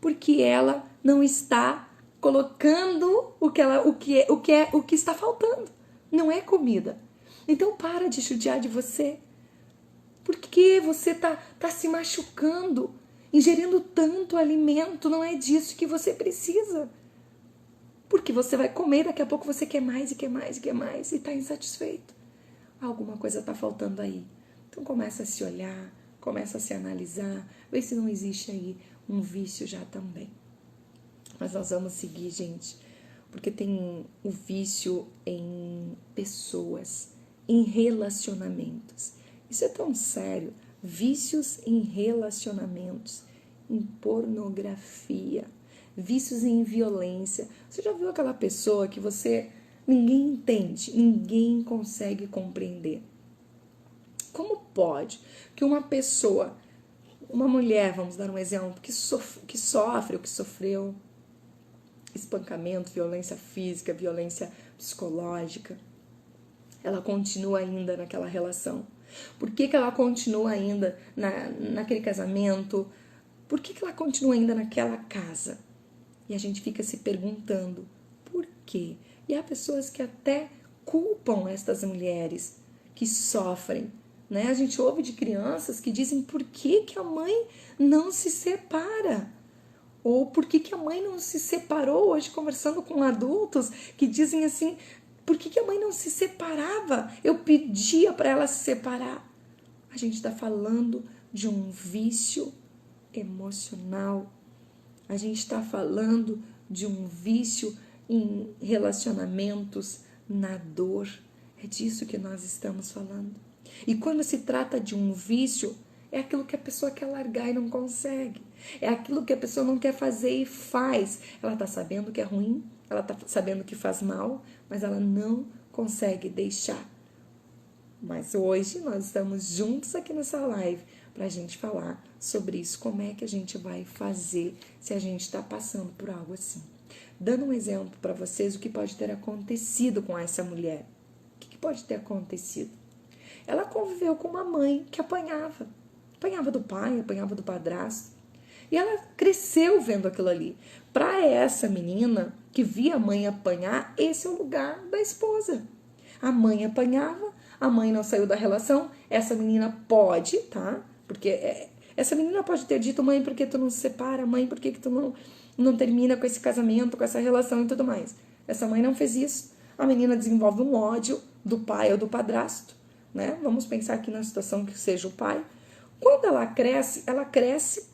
Porque ela não está colocando o que está faltando. Não é comida. Então para de judiar de você. Porque você tá se machucando, ingerindo tanto alimento, não é disso que você precisa. Porque você vai comer, daqui a pouco você quer mais e quer mais e quer mais e está insatisfeito. Alguma coisa está faltando aí. Então começa a se olhar, começa a se analisar, vê se não existe aí um vício já também. Mas nós vamos seguir, gente. Porque tem o vício em pessoas, em relacionamentos. Isso é tão sério. Vícios em relacionamentos, em pornografia, vícios em violência. Você já viu aquela pessoa que ninguém entende, ninguém consegue compreender? Como pode que uma pessoa, uma mulher, vamos dar um exemplo, que sofre ou que sofreu espancamento, violência física, violência psicológica, ela continua ainda naquela relação? Por que ela continua ainda naquele casamento? Por que ela continua ainda naquela casa? E a gente fica se perguntando por quê? E há pessoas que até culpam estas mulheres que sofrem, né? A gente ouve de crianças que dizem por que a mãe não se separa? Ou por que a mãe não se separou? Hoje, conversando com adultos que dizem assim, por que a mãe não se separava? Eu pedia para ela se separar. A gente está falando de um vício emocional. A gente está falando de um vício em relacionamentos, na dor. É disso que nós estamos falando. E quando se trata de um vício, é aquilo que a pessoa quer largar e não consegue. É aquilo que a pessoa não quer fazer e faz. Ela está sabendo que é ruim, ela está sabendo que faz mal, mas ela não consegue deixar. Mas hoje nós estamos juntos aqui nessa live para a gente falar sobre isso. Como é que a gente vai fazer se a gente está passando por algo assim? Dando um exemplo para vocês, o que pode ter acontecido com essa mulher. O que pode ter acontecido? Ela conviveu com uma mãe que apanhava. Apanhava do pai, apanhava do padrasto. E ela cresceu vendo aquilo ali. Para essa menina que via a mãe apanhar, esse é o lugar da esposa. A mãe apanhava, a mãe não saiu da relação, essa menina pode, tá? Porque essa menina pode ter dito, mãe, por que tu não se separa? Mãe, por que tu não termina com esse casamento, com essa relação e tudo mais? Essa mãe não fez isso. A menina desenvolve um ódio do pai ou do padrasto, né? Vamos pensar aqui na situação que seja o pai. Quando ela cresce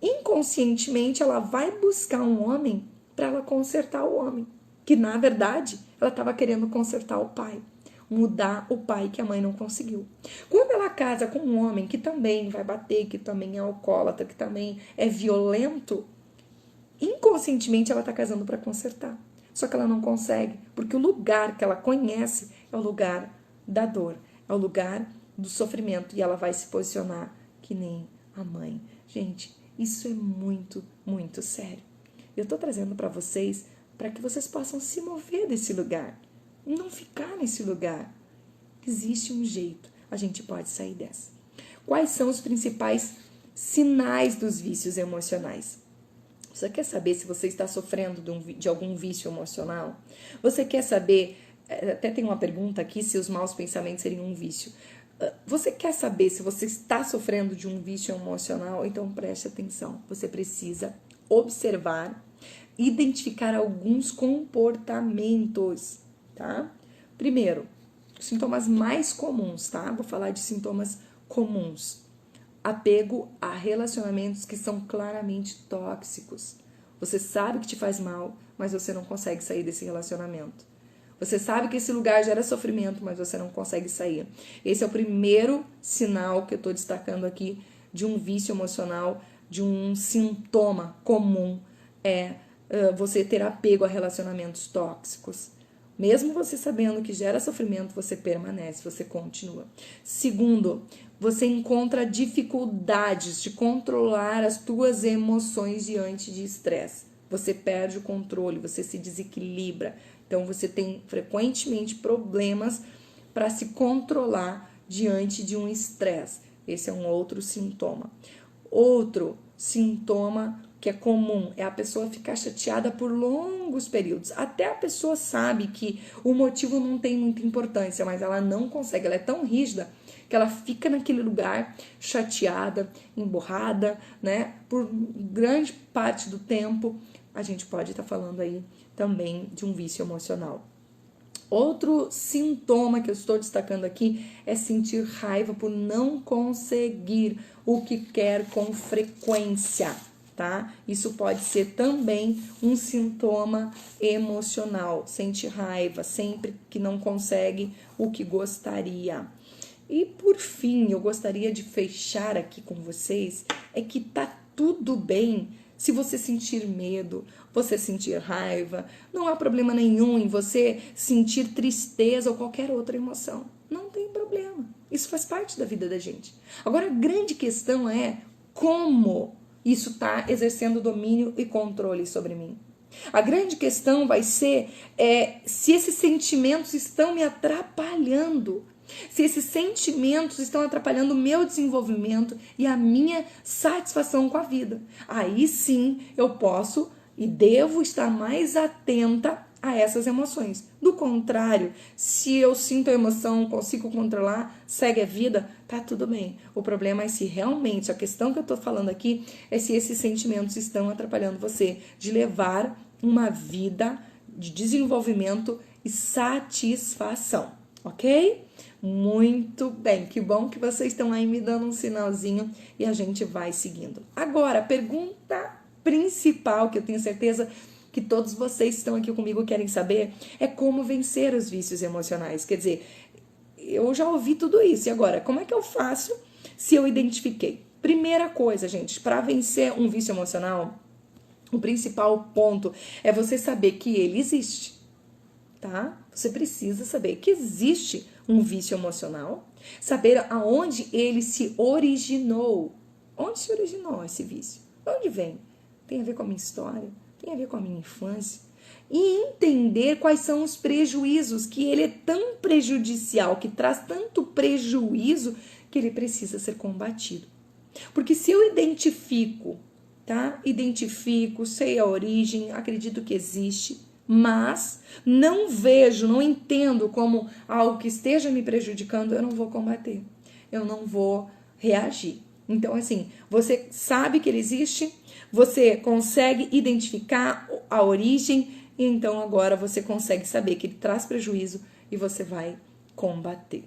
inconscientemente, ela vai buscar um homem para ela consertar o homem. Que, na verdade, ela estava querendo consertar o pai. Mudar o pai que a mãe não conseguiu. Quando ela casa com um homem que também vai bater, que também é alcoólatra, que também é violento, inconscientemente ela está casando para consertar. Só que ela não consegue, porque o lugar que ela conhece é o lugar da dor, é o lugar do sofrimento, e ela vai se posicionar que nem a mãe. Gente, isso é muito, muito sério. Eu estou trazendo para vocês para que vocês possam se mover desse lugar, não ficar nesse lugar. Existe um jeito, a gente pode sair dessa. Quais são os principais sinais dos vícios emocionais? Você quer saber se você está sofrendo de algum vício emocional? Você quer saber, até tem uma pergunta aqui, se os maus pensamentos seriam um vício. Você quer saber se você está sofrendo de um vício emocional? Então preste atenção. Você precisa observar, identificar alguns comportamentos, tá? Primeiro, sintomas mais comuns, tá? Vou falar de sintomas comuns. Apego a relacionamentos que são claramente tóxicos. Você sabe que te faz mal, mas você não consegue sair desse relacionamento. Você sabe que esse lugar gera sofrimento, mas você não consegue sair. Esse é o primeiro sinal que eu estou destacando aqui de um vício emocional, de um sintoma comum, você ter apego a relacionamentos tóxicos. Mesmo você sabendo que gera sofrimento, você permanece, você continua. Segundo, você encontra dificuldades de controlar as tuas emoções diante de estresse. Você perde o controle, você se desequilibra. Então, você tem frequentemente problemas para se controlar diante de um estresse. Esse é um outro sintoma. Outro sintoma que é comum é a pessoa ficar chateada por longos períodos. Até a pessoa sabe que o motivo não tem muita importância, mas ela não consegue. Ela é tão rígida que ela fica naquele lugar chateada, emburrada, né? Por grande parte do tempo. A gente pode estar falando aí também de um vício emocional. Outro sintoma que eu estou destacando aqui é sentir raiva por não conseguir o que quer com frequência. tá? Isso pode ser também um sintoma emocional. Sente raiva sempre que não consegue o que gostaria. E por fim, eu gostaria de fechar aqui com vocês, é que tá tudo bem se você sentir medo, você sentir raiva, não há problema nenhum em você sentir tristeza ou qualquer outra emoção. Não tem problema. Isso faz parte da vida da gente. Agora, a grande questão é como isso está exercendo domínio e controle sobre mim. A grande questão vai ser se esses sentimentos estão me atrapalhando. Se esses sentimentos estão atrapalhando o meu desenvolvimento e a minha satisfação com a vida. Aí sim eu posso e devo estar mais atenta a essas emoções. Do contrário, se eu sinto a emoção, consigo controlar, segue a vida, tá tudo bem. O problema é se realmente, a questão que eu tô falando aqui, é se esses sentimentos estão atrapalhando você de levar uma vida de desenvolvimento e satisfação, ok? Muito bem, que bom que vocês estão aí me dando um sinalzinho e a gente vai seguindo. Agora, a pergunta principal que eu tenho certeza que todos vocês que estão aqui comigo querem saber é como vencer os vícios emocionais. Quer dizer, eu já ouvi tudo isso, e agora, como é que eu faço se eu identifiquei? Primeira coisa, gente, para vencer um vício emocional, o principal ponto é você saber que ele existe, tá? Você precisa saber que existe um vício emocional, saber aonde ele se originou. Onde se originou esse vício? De onde vem? Tem a ver com a minha história? Tem a ver com a minha infância? E entender quais são os prejuízos, que ele é tão prejudicial, que traz tanto prejuízo, que ele precisa ser combatido. Porque se eu identifico, tá? Identifico, sei a origem, acredito que existe, mas não vejo, não entendo como algo que esteja me prejudicando, eu não vou combater, eu não vou reagir. Então, assim, você sabe que ele existe, você consegue identificar a origem, e então agora você consegue saber que ele traz prejuízo e você vai combater.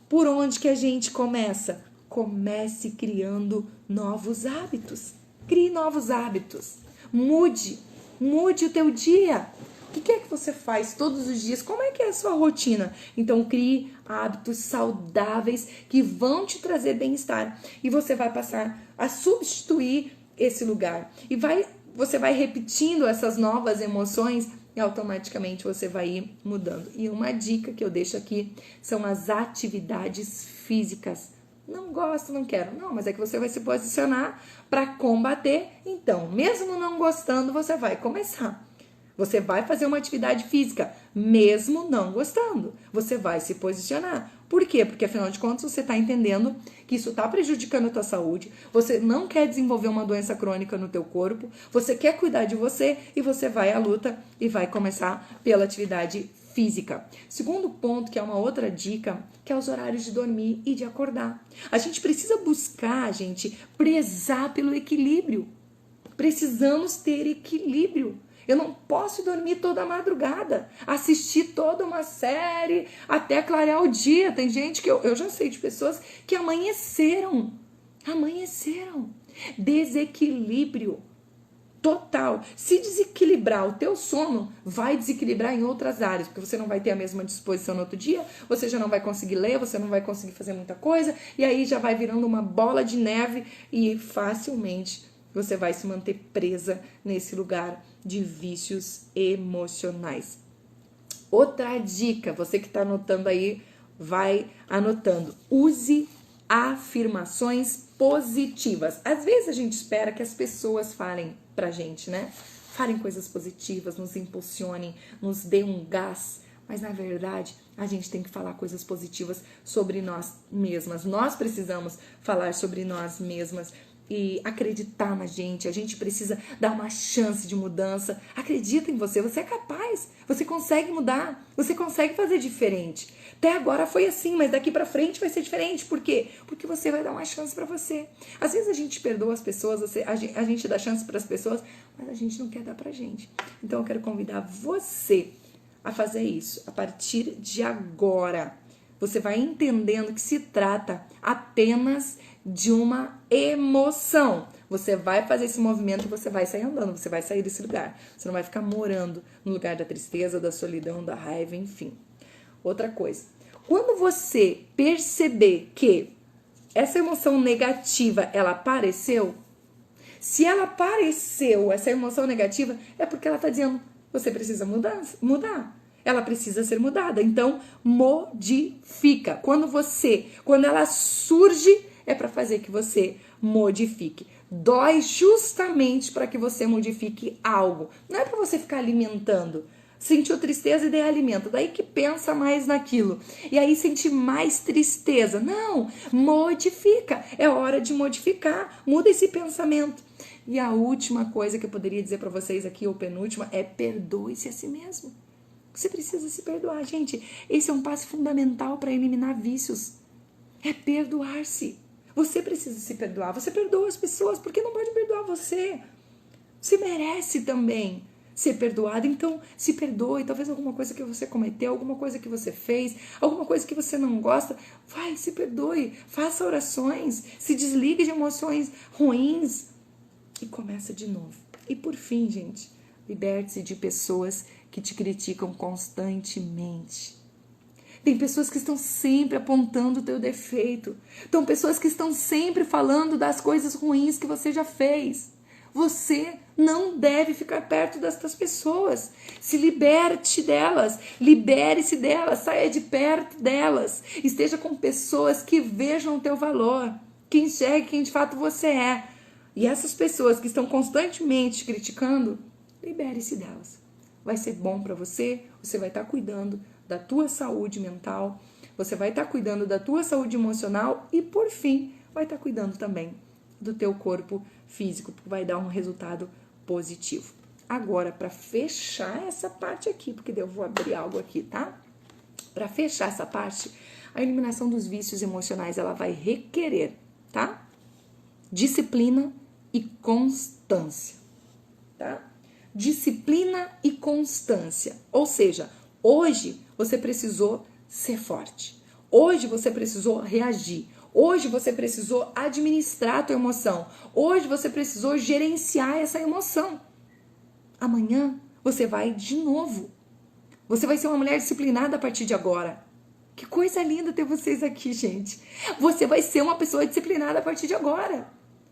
Por onde que a gente começa? Comece criando novos hábitos. Crie novos hábitos. Mude o teu dia. O que é que você faz todos os dias? Como é que é a sua rotina? Então, crie hábitos saudáveis que vão te trazer bem-estar. E você vai passar a substituir esse lugar. E você vai repetindo essas novas emoções e automaticamente você vai ir mudando. E uma dica que eu deixo aqui são as atividades físicas. Não gosto, não quero. Não, mas é que você vai se posicionar para combater. Então, mesmo não gostando, você vai começar. Você vai fazer uma atividade física, mesmo não gostando. Você vai se posicionar. Por quê? Porque, afinal de contas, você está entendendo que isso está prejudicando a tua saúde. Você não quer desenvolver uma doença crônica no teu corpo. Você quer cuidar de você e você vai à luta e vai começar pela atividade física. Segundo ponto, que é uma outra dica, que é os horários de dormir e de acordar. A gente precisa buscar, prezar pelo equilíbrio. Precisamos ter equilíbrio. Eu não posso dormir toda a madrugada, assistir toda uma série até clarear o dia. Tem gente que eu já sei de pessoas que amanheceram. Desequilíbrio total. Se desequilibrar o teu sono, vai desequilibrar em outras áreas, porque você não vai ter a mesma disposição no outro dia, você já não vai conseguir ler, você não vai conseguir fazer muita coisa, e aí já vai virando uma bola de neve e facilmente você vai se manter presa nesse lugar de vícios emocionais. Outra dica, você que está anotando aí, vai anotando. Use afirmações positivas. Às vezes a gente espera que as pessoas falem pra gente, né? Falem coisas positivas, nos impulsionem, nos dê um gás. Mas, na verdade, a gente tem que falar coisas positivas sobre nós mesmas. Nós precisamos falar sobre nós mesmas e acreditar na gente. A gente precisa dar uma chance de mudança. Acredita em você, você é capaz. Você consegue mudar, você consegue fazer diferente. Até agora foi assim, mas daqui pra frente vai ser diferente. Por quê? Porque você vai dar uma chance pra você. Às vezes a gente perdoa as pessoas, a gente dá chance pras pessoas, mas a gente não quer dar pra gente. Então eu quero convidar você a fazer isso. A partir de agora, você vai entendendo que se trata apenas de uma emoção. Você vai fazer esse movimento e você vai sair andando, você vai sair desse lugar. Você não vai ficar morando no lugar da tristeza, da solidão, da raiva, enfim. Outra coisa, quando você perceber que essa emoção negativa, ela apareceu, se ela apareceu, essa emoção negativa, é porque ela está dizendo, você precisa mudar. Ela precisa ser mudada. Então, modifica. Quando ela surge, é para fazer que você modifique. Dói justamente para que você modifique algo. Não é para você ficar alimentando. Sentiu tristeza e dei alimento. Daí que pensa mais naquilo. E aí sente mais tristeza. Não, modifica. É hora de modificar. Muda esse pensamento. E a última coisa que eu poderia dizer para vocês aqui, ou penúltima, é perdoe-se a si mesmo. Você precisa se perdoar, gente. Esse é um passo fundamental para eliminar vícios. É perdoar-se. Você precisa se perdoar. Você perdoa as pessoas, porque não pode perdoar você. Você merece também ser perdoado. Então, se perdoe. Talvez alguma coisa que você cometeu, alguma coisa que você fez, alguma coisa que você não gosta. Vai, se perdoe. Faça orações. Se desligue de emoções ruins. E começa de novo. E por fim, gente, liberte-se de pessoas que te criticam constantemente. Tem pessoas que estão sempre apontando o teu defeito. Tem pessoas que estão sempre falando das coisas ruins que você já fez. Você não deve ficar perto dessas pessoas. Se liberte delas. Libere-se delas. Saia de perto delas. Esteja com pessoas que vejam o teu valor. Que enxerguem quem de fato você é. E essas pessoas que estão constantemente te criticando, libere-se delas. Vai ser bom para você. Você vai estar cuidando da tua saúde mental, você vai estar cuidando da tua saúde emocional e, por fim, vai estar cuidando também do teu corpo físico, porque vai dar um resultado positivo. Agora, para fechar essa parte aqui, porque eu vou abrir algo aqui, tá? Para fechar essa parte, a eliminação dos vícios emocionais, ela vai requerer, tá? Disciplina e constância, tá? Disciplina e constância, ou seja, hoje você precisou ser forte. Hoje você precisou reagir. Hoje você precisou administrar a tua emoção. Hoje você precisou gerenciar essa emoção. Amanhã você vai de novo. Você vai ser uma mulher disciplinada a partir de agora. Que coisa linda ter vocês aqui, gente. Você vai ser uma pessoa disciplinada a partir de agora.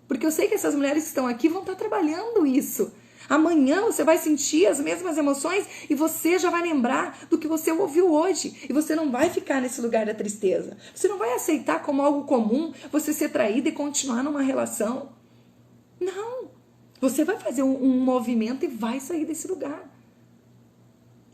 Porque eu sei que essas mulheres que estão aqui vão estar trabalhando isso. Amanhã você vai sentir as mesmas emoções e você já vai lembrar do que você ouviu hoje. E você não vai ficar nesse lugar da tristeza. Você não vai aceitar como algo comum você ser traída e continuar numa relação. Não. Você vai fazer um movimento e vai sair desse lugar.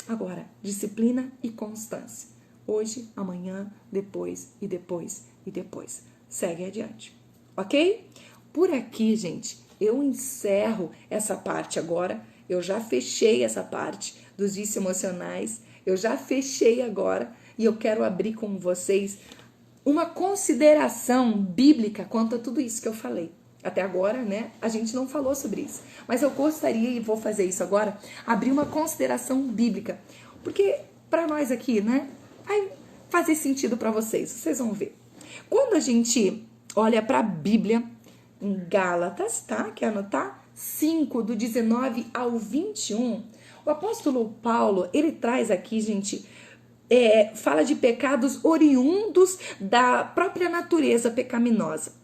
Agora, disciplina e constância. Hoje, amanhã, depois e depois e depois. Segue adiante. Ok? Por aqui, gente, eu encerro essa parte agora. Eu já fechei essa parte dos vícios emocionais. Eu já fechei agora. E eu quero abrir com vocês uma consideração bíblica quanto a tudo isso que eu falei. Até agora, né, a gente não falou sobre isso. Mas eu gostaria, e vou fazer isso agora, abrir uma consideração bíblica. Porque para nós aqui, né, vai fazer sentido para vocês. Vocês vão ver. Quando a gente olha para a Bíblia, em Gálatas, tá? Quer anotar? 5, do 19 ao 21. O apóstolo Paulo, ele traz aqui, gente, fala de pecados oriundos da própria natureza pecaminosa.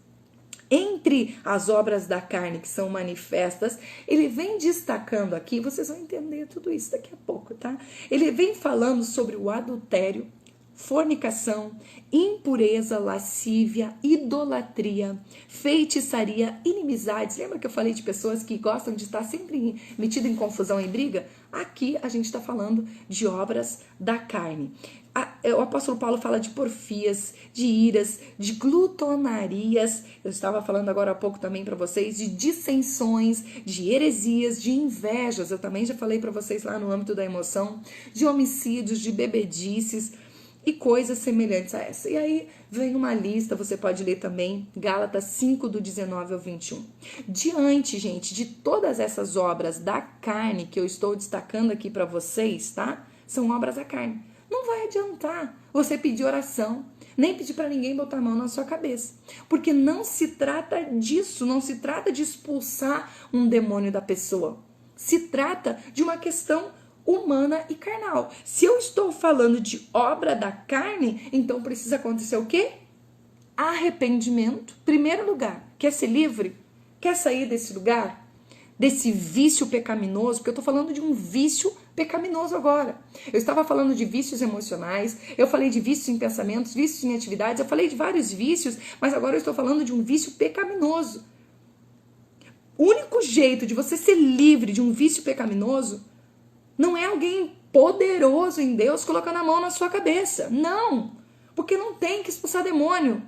Entre as obras da carne que são manifestas, ele vem destacando aqui, vocês vão entender tudo isso daqui a pouco, tá? Ele vem falando sobre o adultério, fornicação, impureza, lascívia, idolatria, feitiçaria, inimizades. Lembra que eu falei de pessoas que gostam de estar sempre metidas em confusão e briga? Aqui a gente está falando de obras da carne. O apóstolo Paulo fala de porfias, de iras, de glutonarias. Eu estava falando agora há pouco também para vocês de dissensões, de heresias, de invejas. Eu também já falei para vocês lá no âmbito da emoção, de homicídios, de bebedices e coisas semelhantes a essa. E aí vem uma lista, você pode ler também, Gálatas 5, do 19 ao 21. Diante, gente, de todas essas obras da carne que eu estou destacando aqui para vocês, tá? São obras da carne. Não vai adiantar você pedir oração, nem pedir para ninguém botar a mão na sua cabeça. Porque não se trata disso, não se trata de expulsar um demônio da pessoa. Se trata de uma questão humana e carnal. Se eu estou falando de obra da carne, então precisa acontecer o quê? Arrependimento. Primeiro lugar, quer ser livre? Quer sair desse lugar? Desse vício pecaminoso? Porque eu estou falando de um vício pecaminoso agora. Eu estava falando de vícios emocionais, eu falei de vícios em pensamentos, vícios em atividades, eu falei de vários vícios, mas agora eu estou falando de um vício pecaminoso. O único jeito de você ser livre de um vício pecaminoso não é alguém poderoso em Deus colocando a mão na sua cabeça. Não, porque não tem que expulsar demônio.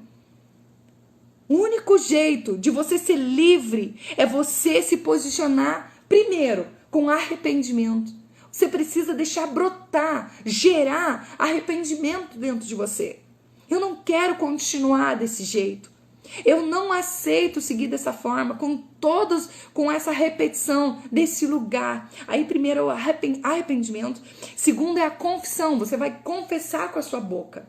O único jeito de você ser livre é você se posicionar primeiro com arrependimento. Você precisa deixar brotar, gerar arrependimento dentro de você. Eu não quero continuar desse jeito. Eu não aceito seguir dessa forma, com essa repetição desse lugar. Aí primeiro é o arrependimento, segundo é a confissão, você vai confessar com a sua boca.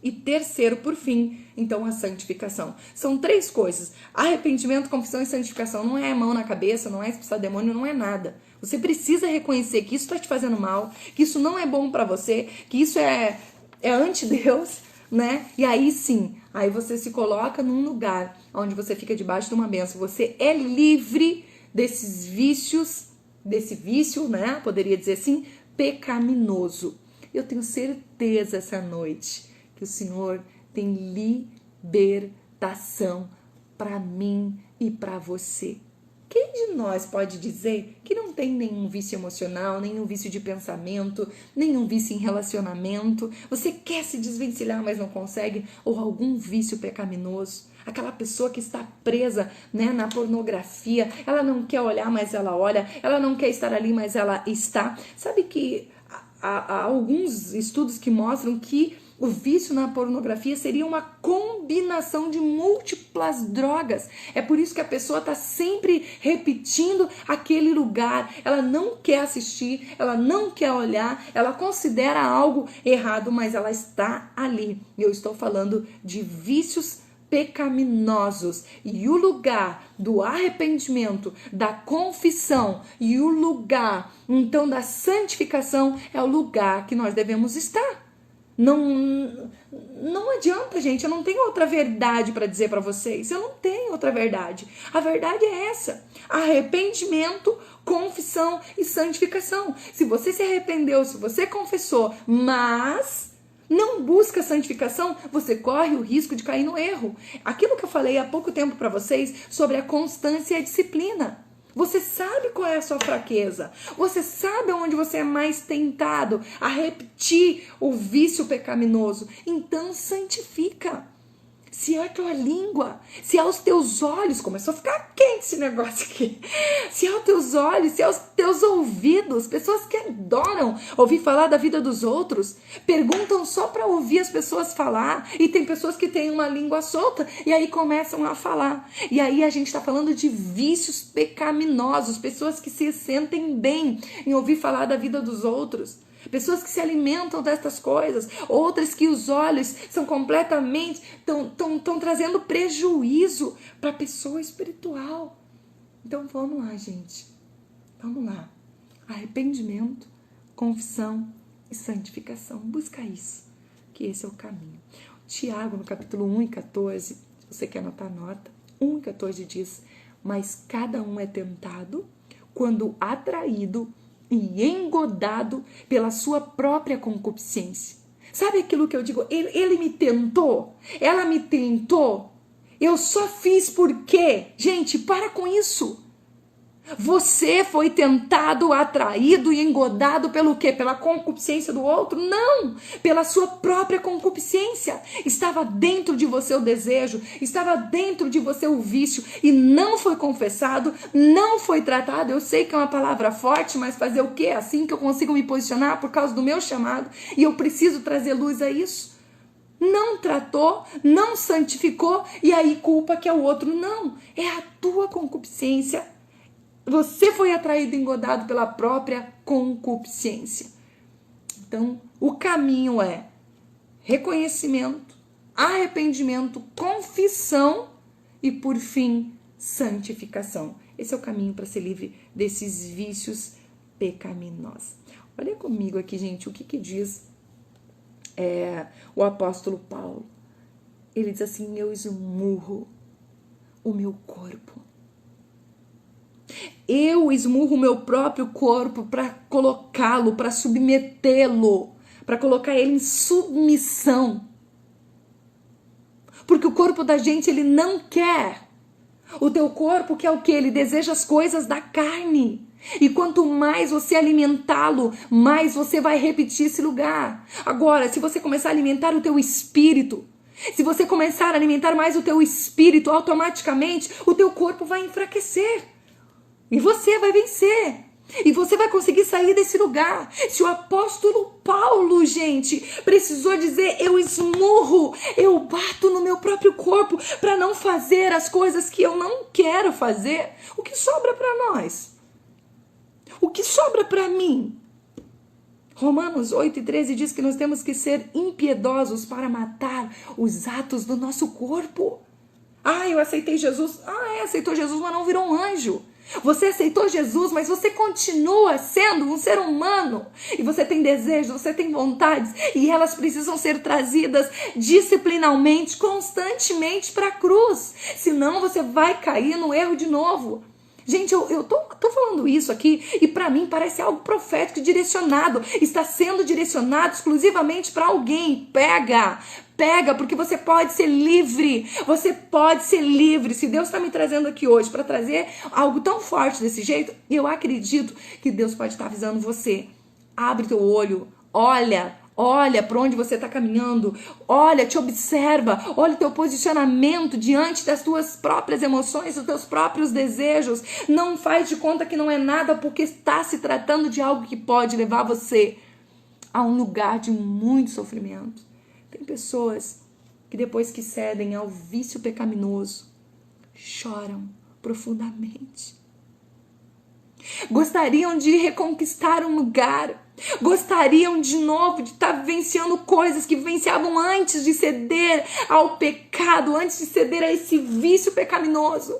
E terceiro, por fim, então a santificação. São três coisas: arrependimento, confissão e santificação. Não é mão na cabeça, não é expulsar demônio, não é nada. Você precisa reconhecer que isso está te fazendo mal, que isso não é bom para você, que isso é anti-Deus, né? E aí sim, aí você se coloca num lugar onde você fica debaixo de uma bênção. Você é livre desses vícios, desse vício, né? Poderia dizer assim, pecaminoso. Eu tenho certeza essa noite que o Senhor tem libertação para mim e para você. Quem de nós pode dizer que não tem nenhum vício emocional, nenhum vício de pensamento, nenhum vício em relacionamento? Você quer se desvencilhar, mas não consegue? Ou algum vício pecaminoso? Aquela pessoa que está presa, né, na pornografia, ela não quer olhar, mas ela olha, ela não quer estar ali, mas ela está. Sabe que há alguns estudos que mostram que o vício na pornografia seria uma combinação de múltiplas drogas. É por isso que a pessoa está sempre repetindo aquele lugar. Ela não quer assistir, ela não quer olhar, ela considera algo errado, mas ela está ali. Eu estou falando de vícios pecaminosos. E o lugar do arrependimento, da confissão e o lugar, então, da santificação é o lugar que nós devemos estar. Não adianta, gente, eu não tenho outra verdade para dizer para vocês. Eu não tenho outra verdade. A verdade é essa: arrependimento, confissão e santificação. Se você se arrependeu, se você confessou, mas não busca santificação, você corre o risco de cair no erro. Aquilo que eu falei há pouco tempo para vocês sobre a constância e a disciplina. Você sabe qual é a sua fraqueza. Você sabe onde você é mais tentado a repetir o vício pecaminoso. Então santifica. Se é a tua língua, se é os teus olhos, começou a ficar quente esse negócio aqui. Se é os teus olhos, se é os teus ouvidos, pessoas que adoram ouvir falar da vida dos outros, perguntam só para ouvir as pessoas falar, e tem pessoas que têm uma língua solta e aí começam a falar. E aí a gente está falando de vícios pecaminosos, pessoas que se sentem bem em ouvir falar da vida dos outros. Pessoas que se alimentam destas coisas, outras que os olhos são completamente, estão trazendo prejuízo para a pessoa espiritual. Então vamos lá, gente. Vamos lá. Arrependimento, confissão e santificação. Busca isso, que esse é o caminho. Tiago, no capítulo 1 e 14, se você quer anotar, anota. 1 e 14 diz: mas cada um é tentado quando atraído e engodado pela sua própria concupiscência. Sabe aquilo que eu digo? Ele me tentou, ela me tentou, eu só fiz por quê? Gente, para com isso. Você foi tentado, atraído e engodado pelo quê? Pela concupiscência do outro? Não! Pela sua própria concupiscência. Estava dentro de você o desejo, estava dentro de você o vício e não foi confessado, não foi tratado. Eu sei que é uma palavra forte, mas fazer o quê? Assim que eu consigo me posicionar por causa do meu chamado e eu preciso trazer luz a isso. Não tratou, não santificou e aí culpa que é o outro. Não, é a tua concupiscência. Você foi atraído e engodado pela própria concupiscência. Então, o caminho é reconhecimento, arrependimento, confissão e, por fim, santificação. Esse é o caminho para ser livre desses vícios pecaminosos. Olha comigo aqui, gente, o que diz o apóstolo Paulo. Ele diz assim: eu esmurro o meu corpo. Eu esmurro o meu próprio corpo para colocá-lo, para submetê-lo, para colocar ele em submissão. Porque o corpo da gente, ele não quer. O teu corpo quer o quê? Ele deseja as coisas da carne. E quanto mais você alimentá-lo, mais você vai repetir esse lugar. Agora, se você começar a alimentar o teu espírito, se você começar a alimentar mais o teu espírito, automaticamente o teu corpo vai enfraquecer. E você vai vencer. E você vai conseguir sair desse lugar. Se o apóstolo Paulo, gente, precisou dizer: eu esmurro, eu bato no meu próprio corpo para não fazer as coisas que eu não quero fazer, o que sobra para nós? O que sobra para mim? Romanos 8:13 diz que nós temos que ser impiedosos para matar os atos do nosso corpo. Eu aceitei Jesus. Aceitou Jesus, mas não virou um anjo. Você aceitou Jesus, mas você continua sendo um ser humano. E você tem desejos, você tem vontades. E elas precisam ser trazidas disciplinalmente, constantemente para a cruz. Senão você vai cair no erro de novo. Gente, eu tô falando isso aqui e para mim parece algo profético, direcionado. Está sendo direcionado exclusivamente para alguém. Pega, porque você pode ser livre. Você pode ser livre. Se Deus está me trazendo aqui hoje para trazer algo tão forte desse jeito, eu acredito que Deus pode estar avisando você. Abre teu olho, olha para onde você está caminhando, olha, te observa, olha o teu posicionamento diante das tuas próprias emoções, dos teus próprios desejos. Não faz de conta que não é nada, porque está se tratando de algo que pode levar você a um lugar de muito sofrimento. Tem pessoas que depois que cedem ao vício pecaminoso, choram profundamente. Gostariam de reconquistar um lugar, gostariam de novo de estar vivenciando coisas que vivenciavam antes de ceder ao pecado, antes de ceder a esse vício pecaminoso.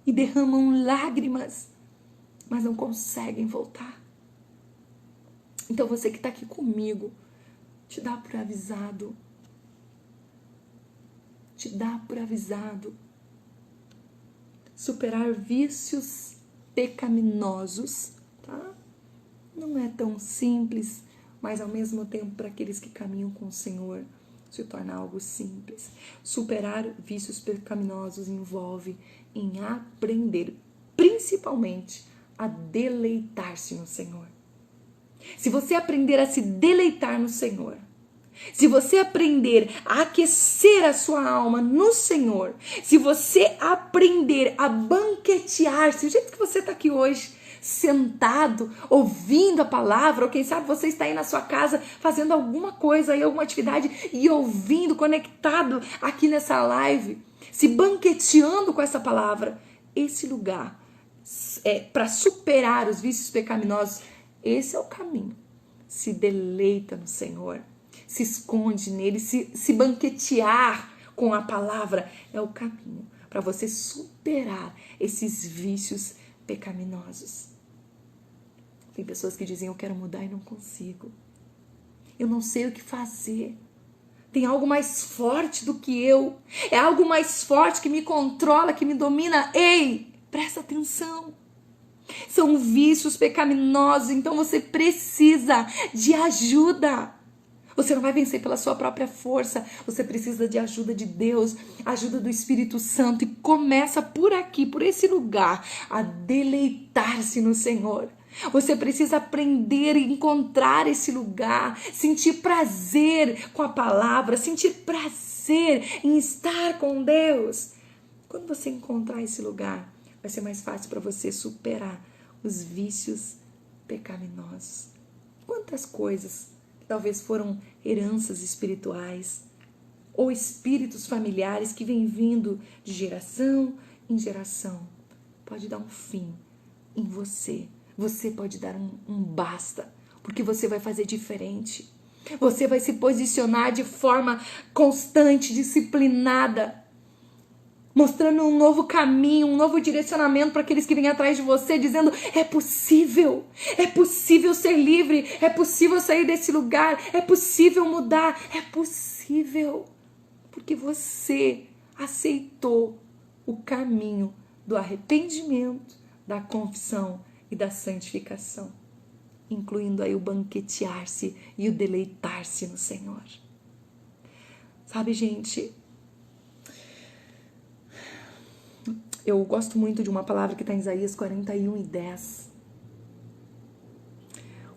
E derramam lágrimas, mas não conseguem voltar. Então você que está aqui comigo, te dá por avisado. Te dá por avisado. Superar vícios pecaminosos, tá? Não é tão simples, mas ao mesmo tempo, para aqueles que caminham com o Senhor, se torna algo simples. Superar vícios pecaminosos envolve em aprender, principalmente, a deleitar-se no Senhor. Se você aprender a se deleitar no Senhor, se você aprender a aquecer a sua alma no Senhor, se você aprender a banquetear-se, o jeito que você está aqui hoje, sentado, ouvindo a palavra, ou quem sabe você está aí na sua casa fazendo alguma coisa, aí, alguma atividade e ouvindo, conectado aqui nessa live, se banqueteando com essa palavra, esse lugar para superar os vícios pecaminosos, esse é o caminho. Se deleita no Senhor, se esconde nele, se banquetear com a palavra é o caminho para você superar esses vícios pecaminosos. Tem pessoas que dizem: eu quero mudar e não consigo. Eu não sei o que fazer. Tem algo mais forte do que eu. É algo mais forte que me controla, que me domina. Ei, presta atenção. São vícios pecaminosos, então você precisa de ajuda. Você não vai vencer pela sua própria força. Você precisa de ajuda de Deus, ajuda do Espírito Santo. E começa por aqui, por esse lugar, a deleitar-se no Senhor. Você precisa aprender e encontrar esse lugar, sentir prazer com a palavra, sentir prazer em estar com Deus. Quando você encontrar esse lugar, vai ser mais fácil para você superar os vícios pecaminosos. Quantas coisas que talvez foram heranças espirituais ou espíritos familiares que vêm vindo de geração em geração, pode dar um fim em você. Você pode dar um basta, porque você vai fazer diferente. Você vai se posicionar de forma constante, disciplinada, mostrando um novo caminho, um novo direcionamento para aqueles que vêm atrás de você, dizendo: é possível ser livre, é possível sair desse lugar, é possível mudar, é possível, porque você aceitou o caminho do arrependimento, da confissão e da santificação, incluindo aí o banquetear-se e o deleitar-se no Senhor. Sabe, gente, eu gosto muito de uma palavra que está em Isaías 41:10.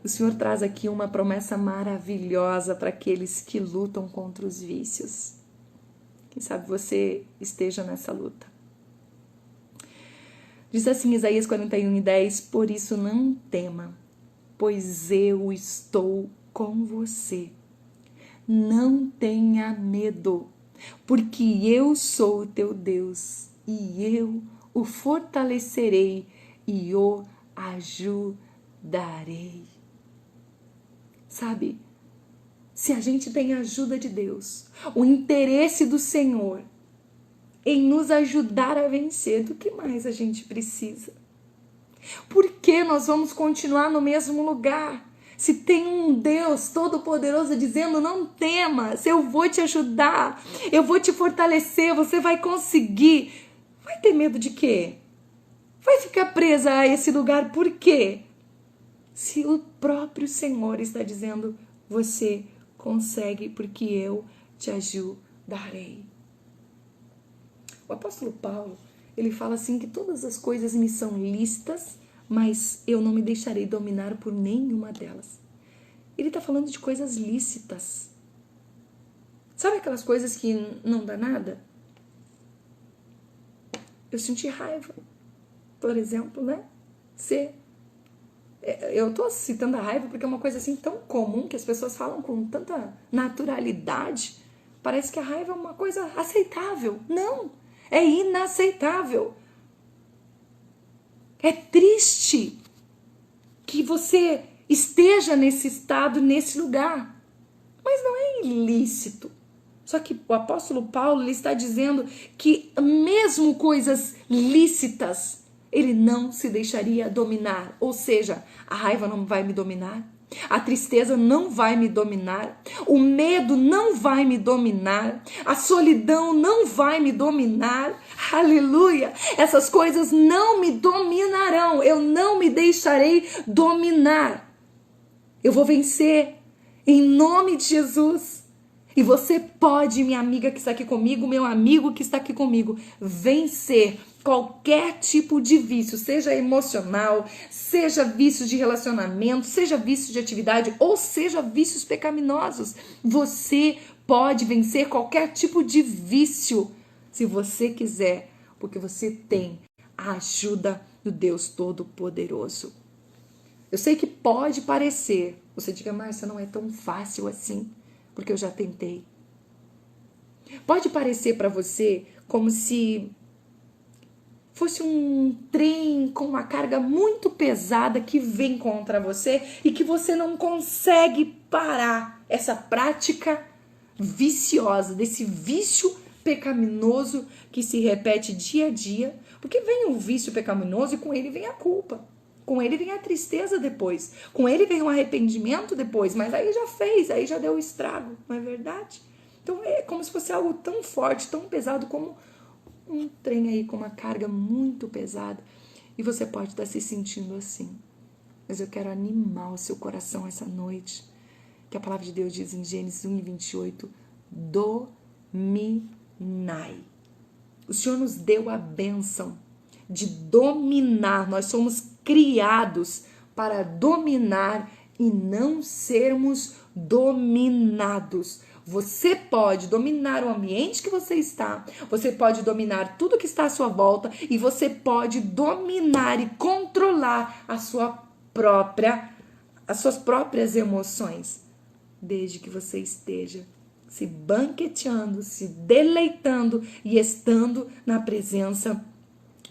O Senhor traz aqui uma promessa maravilhosa para aqueles que lutam contra os vícios. Quem sabe você esteja nessa luta. Diz assim Isaías 41:10: por isso não tema, pois eu estou com você. Não tenha medo, porque eu sou o teu Deus, e eu o fortalecerei e o ajudarei. Sabe, se a gente tem a ajuda de Deus, o interesse do Senhor em nos ajudar a vencer, do que mais a gente precisa? Por que nós vamos continuar no mesmo lugar? Se tem um Deus todo-poderoso dizendo: não temas, eu vou te ajudar, eu vou te fortalecer, você vai conseguir. Vai ter medo de quê? Vai ficar presa a esse lugar por quê? Se o próprio Senhor está dizendo: você consegue, porque eu te ajudarei. O apóstolo Paulo, ele fala assim que todas as coisas me são lícitas, mas eu não me deixarei dominar por nenhuma delas. Ele está falando de coisas lícitas. Sabe aquelas coisas que não dá nada? Eu senti raiva, por exemplo, né? Eu tô citando a raiva porque é uma coisa assim tão comum que as pessoas falam com tanta naturalidade. Parece que a raiva é uma coisa aceitável. Não, é inaceitável. É triste que você esteja nesse estado, nesse lugar. Mas não é ilícito. Só que o apóstolo Paulo, ele está dizendo que mesmo coisas lícitas, ele não se deixaria dominar. Ou seja, a raiva não vai me dominar, a tristeza não vai me dominar, o medo não vai me dominar, a solidão não vai me dominar. Aleluia! Essas coisas não me dominarão, eu não me deixarei dominar. Eu vou vencer em nome de Jesus. E você pode, minha amiga que está aqui comigo, meu amigo que está aqui comigo, vencer qualquer tipo de vício, seja emocional, seja vício de relacionamento, seja vício de atividade ou seja vícios pecaminosos. Você pode vencer qualquer tipo de vício, se você quiser, porque você tem a ajuda do Deus Todo-Poderoso. Eu sei que pode parecer, você diga: Márcia, não é tão fácil assim, porque eu já tentei. Pode parecer para você como se fosse um trem com uma carga muito pesada que vem contra você e que você não consegue parar essa prática viciosa, desse vício pecaminoso que se repete dia a dia, porque vem o vício pecaminoso e com ele vem a culpa. Com ele vem a tristeza depois. Com ele vem o arrependimento depois. Mas aí já fez, aí já deu o estrago. Não é verdade? Então é como se fosse algo tão forte, tão pesado como um trem aí com uma carga muito pesada. E você pode estar se sentindo assim. Mas eu quero animar o seu coração essa noite. Que a palavra de Deus diz em Gênesis 1:28. Dominai. O Senhor nos deu a bênção de dominar. Nós somos criados para dominar e não sermos dominados. Você pode dominar o ambiente que você está, você pode dominar tudo que está à sua volta e você pode dominar e controlar as suas próprias emoções, desde que você esteja se banqueteando, se deleitando e estando na presença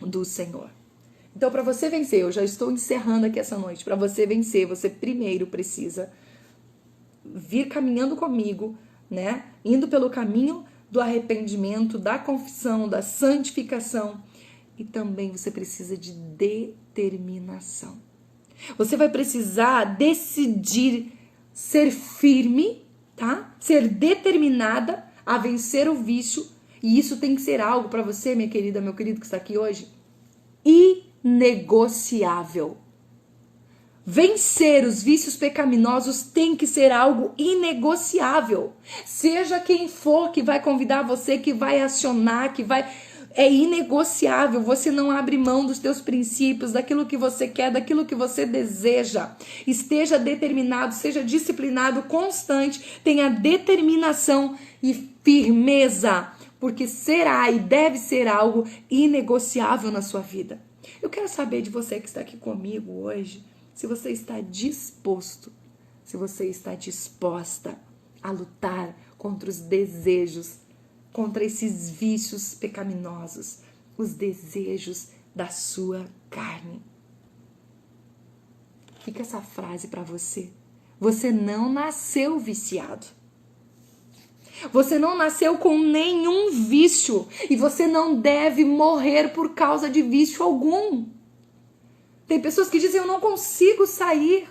do Senhor. Então, para você vencer, eu já estou encerrando aqui essa noite, para você vencer, você primeiro precisa vir caminhando comigo, né? Indo pelo caminho do arrependimento, da confissão, da santificação. E também você precisa de determinação. Você vai precisar decidir ser firme, tá? Ser determinada a vencer o vício. E isso tem que ser algo para você, minha querida, meu querido que está aqui hoje, inegociável. Vencer os vícios pecaminosos tem que ser algo inegociável. Seja quem for que vai convidar você, que vai acionar, é inegociável. Você não abre mão dos teus princípios, daquilo que você quer, daquilo que você deseja. Esteja determinado, seja disciplinado, constante, tenha determinação e firmeza, porque será e deve ser algo inegociável na sua vida. Eu quero saber de você que está aqui comigo hoje, se você está disposto, se você está disposta a lutar contra os desejos, contra esses vícios pecaminosos, os desejos da sua carne. Fica essa frase para você. Você não nasceu viciado. Você não nasceu com nenhum vício e você não deve morrer por causa de vício algum. Tem pessoas que dizem, eu não consigo sair.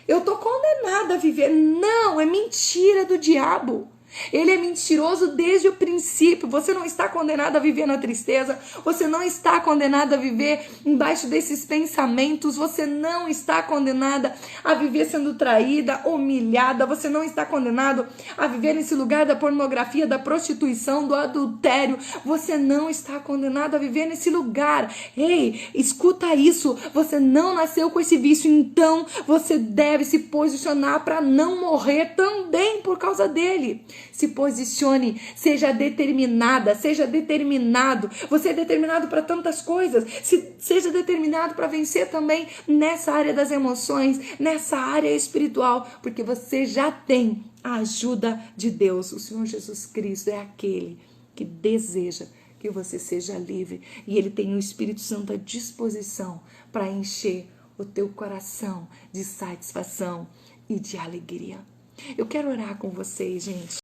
Eu tô condenada a viver. Não, é mentira do diabo. Ele é mentiroso desde o princípio. Você não está condenado a viver na tristeza. Você não está condenado a viver embaixo desses pensamentos. Você não está condenada a viver sendo traída, humilhada. Você não está condenado a viver nesse lugar da pornografia, da prostituição, do adultério. Você não está condenado a viver nesse lugar. Ei, escuta isso. Você não nasceu com esse vício. Então você deve se posicionar para não morrer também por causa dele. Se posicione, seja determinada, seja determinado. Você é determinado para tantas coisas. Seja determinado para vencer também nessa área das emoções, nessa área espiritual, porque você já tem a ajuda de Deus. O Senhor Jesus Cristo é aquele que deseja que você seja livre e Ele tem o Espírito Santo à disposição para encher o teu coração de satisfação e de alegria. Eu quero orar com vocês, gente.